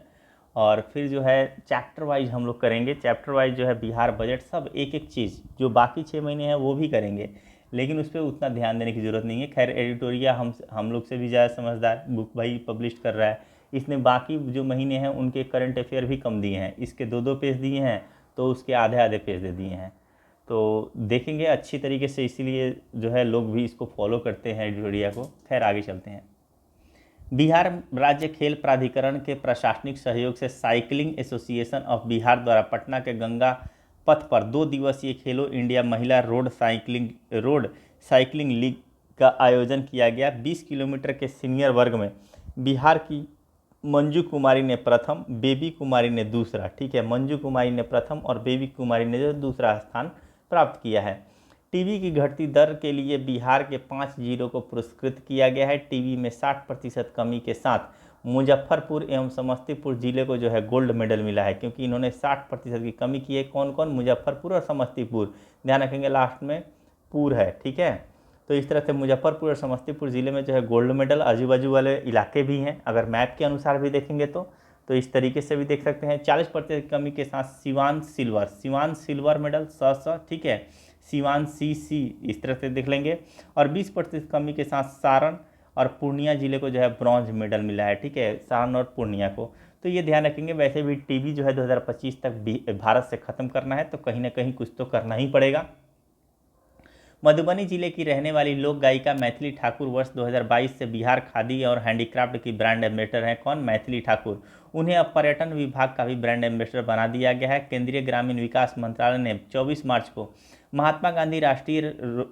और फिर जो है चैप्टर वाइज हम लोग करेंगे। चैप्टर वाइज जो है बिहार बजट सब एक चीज़ जो बाकी 6 महीने हैं वो भी करेंगे, लेकिन उस पर उतना ध्यान देने की ज़रूरत नहीं है। खैर एडिटोरिया हम लोग से भी ज़्यादा समझदार बुक भाई पब्लिश कर रहा है, इसने बाकी जो महीने हैं उनके करंट अफेयर भी कम दिए हैं। इसके 2-2 पेज दिए हैं तो उसके आधे पेज दे दिए हैं, तो देखेंगे अच्छी तरीके से, इसीलिए जो है लोग भी इसको फॉलो करते हैं एडिटोरिया को। खैर आगे चलते हैं। बिहार राज्य खेल प्राधिकरण के प्रशासनिक सहयोग से साइकिलिंग एसोसिएशन ऑफ बिहार द्वारा पटना के गंगा पथ पर 2 दिवसीय खेलो इंडिया महिला रोड साइकिलिंग लीग का आयोजन किया गया। 20 किलोमीटर के सीनियर वर्ग में बिहार की मंजू कुमारी ने प्रथम, बेबी कुमारी ने दूसरा, ठीक है, मंजू कुमारी ने प्रथम और बेबी कुमारी ने जो दूसरा स्थान प्राप्त किया है। टीबी की घटती दर के लिए बिहार के 5 जिलों को पुरस्कृत किया गया है। टीबी में 60% कमी के साथ मुजफ्फरपुर एवं समस्तीपुर जिले को जो है गोल्ड मेडल मिला है, क्योंकि इन्होंने 60% की कमी की है। कौन कौन? मुजफ्फरपुर और समस्तीपुर, ध्यान रखेंगे लास्ट में पुर है, ठीक है। तो इस तरह से मुजफ्फरपुर और समस्तीपुर ज़िले में जो है गोल्ड मेडल, आजू बाजू वाले इलाके भी हैं, अगर मैप के अनुसार भी देखेंगे तो इस तरीके से भी देख सकते हैं। 40% कमी के साथ सिवान सिल्वर मेडल 100, ठीक है, सिवान सी इस तरह से देख लेंगे। और 20% कमी के साथ सारण और पूर्णिया जिले को जो है ब्रॉन्ज मेडल मिला है, ठीक है, सारण और पूर्णिया को। तो ये ध्यान रखेंगे। वैसे भी टीबी जो है 2025 तक भारत से ख़त्म करना है, तो कहीं ना कहीं कुछ तो करना ही पड़ेगा। मधुबनी जिले की रहने वाली लोक गायिका मैथिली ठाकुर वर्ष 2022 से बिहार खादी और हैंडीक्राफ्ट की ब्रांड एम्बेसडर हैं। कौन? मैथिली ठाकुर। उन्हें अब पर्यटन विभाग का भी ब्रांड एम्बेसडर बना दिया गया है। केंद्रीय ग्रामीण विकास मंत्रालय ने 24 मार्च को महात्मा गांधी राष्ट्रीय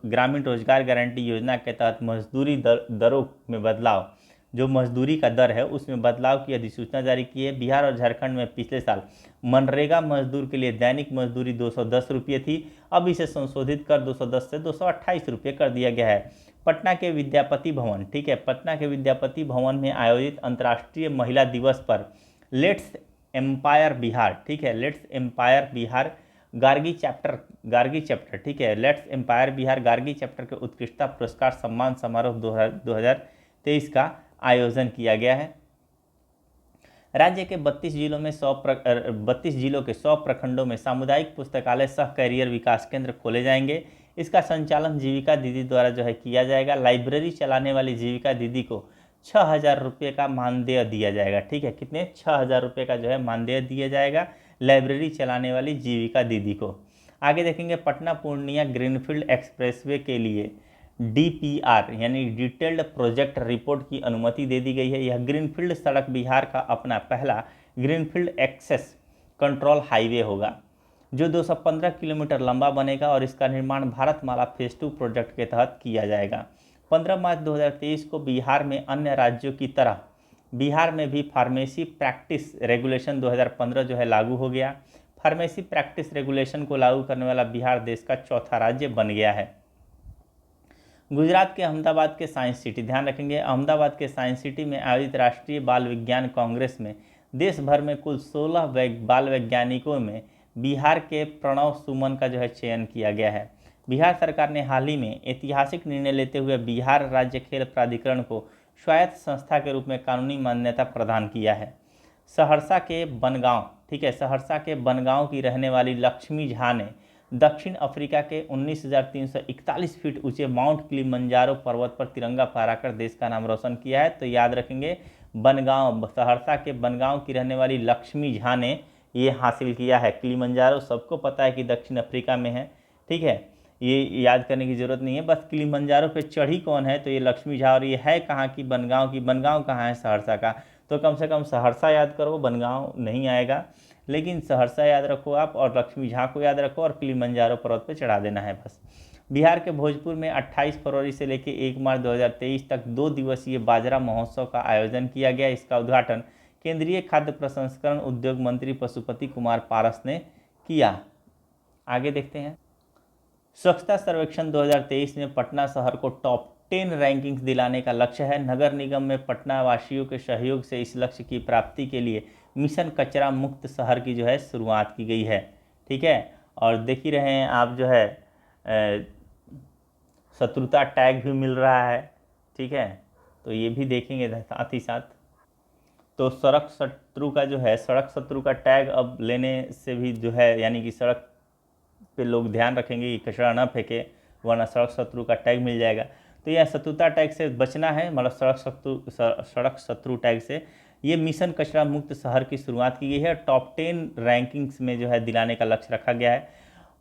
ग्रामीण रोजगार गारंटी योजना के तहत मजदूरी दरों में बदलाव, जो मजदूरी का दर है उसमें बदलाव की अधिसूचना जारी की है। बिहार और झारखंड में पिछले साल मनरेगा मजदूर के लिए दैनिक मजदूरी 210 रुपये थी, अब इसे संशोधित कर 210 से 228 रुपये कर दिया गया है। पटना के विद्यापति भवन, ठीक है, पटना के विद्यापति भवन में आयोजित अंतर्राष्ट्रीय महिला दिवस पर लेट्स एम्पायर बिहार, ठीक है, let's empower Bihar Gargi chapter, ठीक है, let's empower Bihar Gargi chapter के उत्कृष्टता पुरस्कार सम्मान समारोह 2023 का आयोजन किया गया है। राज्य के 32 जिलों के 100 प्रखंडों में सामुदायिक पुस्तकालय सह कैरियर विकास केंद्र खोले जाएंगे। इसका संचालन जीविका दीदी द्वारा जो है किया जाएगा। लाइब्रेरी चलाने वाली जीविका दीदी को 6,000 रुपये का मानदेय दिया जाएगा, ठीक है, कितने? 6,000 रुपये का जो है मानदेय दिया जाएगा लाइब्रेरी चलाने वाली जीविका दीदी को। आगे देखेंगे, पटना पूर्णिया ग्रीनफील्ड एक्सप्रेसवे के लिए DPR यानी डिटेल्ड प्रोजेक्ट रिपोर्ट की अनुमति दे दी गई है। यह ग्रीनफील्ड सड़क बिहार का अपना पहला ग्रीनफील्ड एक्सेस कंट्रोल हाईवे होगा, जो 215 किलोमीटर लंबा बनेगा और इसका निर्माण भारतमाला फेज 2 प्रोजेक्ट के तहत किया जाएगा। 15 मार्च 2023 को बिहार में अन्य राज्यों की तरह बिहार में भी फार्मेसी प्रैक्टिस रेगुलेशन 2015 जो है लागू हो गया। फार्मेसी प्रैक्टिस रेगुलेशन को लागू करने वाला बिहार देश का चौथा राज्य बन गया है। गुजरात के अहमदाबाद के साइंस सिटी, ध्यान रखेंगे, अहमदाबाद के साइंस सिटी में आयोजित राष्ट्रीय बाल विज्ञान कांग्रेस में देश भर में कुल 16 बाल वैज्ञानिकों में बिहार के प्रणव सुमन का जो है चयन किया गया है। बिहार सरकार ने हाल ही में ऐतिहासिक निर्णय लेते हुए बिहार राज्य खेल प्राधिकरण को स्वायत्त संस्था के रूप में कानूनी मान्यता प्रदान किया है। सहरसा के बनगांव, ठीक है, सहरसा के बनगांव की रहने वाली लक्ष्मी झा ने दक्षिण अफ्रीका के 19,341 फीट ऊंचे माउंट किलिमंजारो पर्वत पर तिरंगा फहराकर देश का नाम रोशन किया है। तो याद रखेंगे, बनगांव, सहरसा के बनगांव की रहने वाली लक्ष्मी झा ने ये हासिल किया है। किलिमंजारो सबको पता है कि दक्षिण अफ्रीका में है, ठीक है, ये याद करने की ज़रूरत नहीं है। बस किलिमंजारो पे चढ़ी कौन है? तो ये लक्ष्मी झा, और ये है कहाँ की? बनगांव की। बनगांव कहाँ है? सहरसा का। तो कम से कम सहरसा याद करो, बनगांव नहीं आएगा, लेकिन सहरसा याद रखो आप, और लक्ष्मी झा को याद रखो, और किलिमंजारो पर्वत पे चढ़ा देना है बस। बिहार के भोजपुर में 28 फरवरी से लेकर 1 मार्च 2023 तक 2 दिवसीय बाजरा महोत्सव का आयोजन किया गया। इसका उद्घाटन केंद्रीय खाद्य प्रसंस्करण उद्योग मंत्री पशुपति कुमार पारस ने किया। आगे देखते हैं, स्वच्छता सर्वेक्षण 2023 में पटना शहर को टॉप 10 रैंकिंग्स दिलाने का लक्ष्य है। नगर निगम में पटना वासियों के सहयोग से इस लक्ष्य की प्राप्ति के लिए मिशन कचरा मुक्त शहर की जो है शुरुआत की गई है, ठीक है। और देख ही रहे हैं आप जो है शत्रुता टैग भी मिल रहा है, ठीक है, तो ये भी देखेंगे साथ ही साथ। तो सड़क शत्रु का जो है, सड़क शत्रु का टैग अब लेने से भी जो है, यानी कि सड़क पे लोग ध्यान रखेंगे कि कचरा ना फेंके, वरना सड़क शत्रु का टैग मिल जाएगा। तो यह शत्रुता टैग से बचना है, मतलब सड़क शत्रु टैग से। ये मिशन कचरा मुक्त शहर की शुरुआत की गई है। टॉप 10 रैंकिंग्स में जो है दिलाने का लक्ष्य रखा गया है।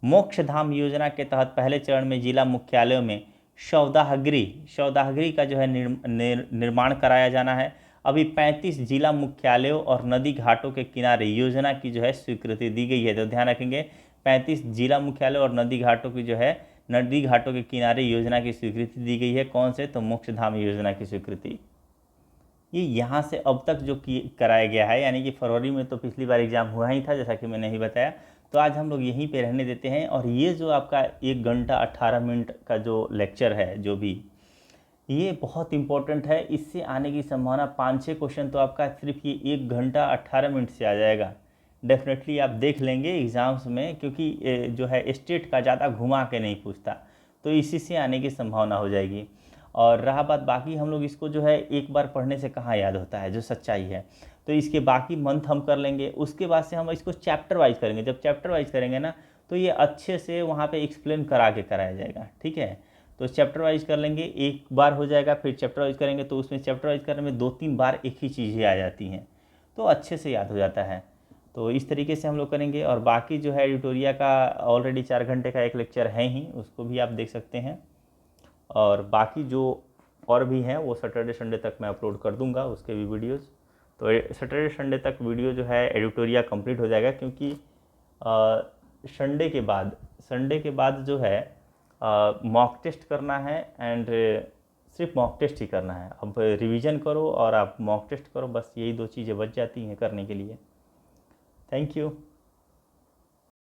मोक्ष धाम योजना के तहत पहले चरण में जिला मुख्यालयों में सौदागरी का जो है निर्माण कराया जाना है। अभी 35 जिला मुख्यालयों और नदी घाटों के किनारे योजना की जो है स्वीकृति दी गई है। तो ध्यान रखेंगे, 35 जिला मुख्यालयों और नदी घाटों की जो है, नदी घाटों के किनारे योजना की स्वीकृति दी गई है। कौन से? तो मोक्ष धाम योजना की स्वीकृति। ये यहाँ से अब तक जो कराया गया है, यानी कि फरवरी में तो पिछली बार एग्जाम हुआ ही था, जैसा कि मैंने ही बताया। तो आज हम लोग यहीं पे रहने देते हैं। और ये जो आपका 1 घंटा 18 मिनट का जो लेक्चर है, जो भी, ये बहुत इंपॉर्टेंट है। इससे आने की संभावना 5-6 क्वेश्चन तो आपका सिर्फ ये 1 घंटा 18 मिनट से आ जाएगा। डेफिनेटली आप देख लेंगे एग्ज़ाम्स में, क्योंकि जो है स्टेट का ज़्यादा घुमा के नहीं पूछता, तो इसी से आने की संभावना हो जाएगी। और रहा बात बाकी, हम लोग इसको जो है एक बार पढ़ने से कहाँ याद होता है, जो सच्चाई है। तो इसके बाकी मंथ हम कर लेंगे, उसके बाद से हम इसको चैप्टर वाइज करेंगे। जब चैप्टर वाइज करेंगे ना, तो ये अच्छे से वहाँ पे एक्सप्लेन करा के कराया जाएगा, ठीक है। तो चैप्टर वाइज कर लेंगे, एक बार हो जाएगा, फिर चैप्टर वाइज करेंगे, तो उसमें चैप्टर वाइज करने में 2-3 बार एक ही चीज़ें आ जाती हैं, तो अच्छे से याद हो जाता है। तो इस तरीके से हम लोग करेंगे। और बाकी जो है एडिटोरिया का ऑलरेडी 4 घंटे का एक लेक्चर है ही, उसको भी आप देख सकते हैं। और बाकी जो और भी हैं वो सैटरडे संडे तक मैं अपलोड कर दूंगा उसके भी वीडियोज़। तो सैटरडे संडे तक वीडियो जो है एडिटोरिया कंप्लीट हो जाएगा, क्योंकि संडे के बाद जो है मॉक टेस्ट करना है, एंड सिर्फ मॉक टेस्ट ही करना है। अब रिवीजन करो और आप मॉक टेस्ट करो, बस यही 2 चीज़ें बच जाती हैं करने के लिए। Thank you.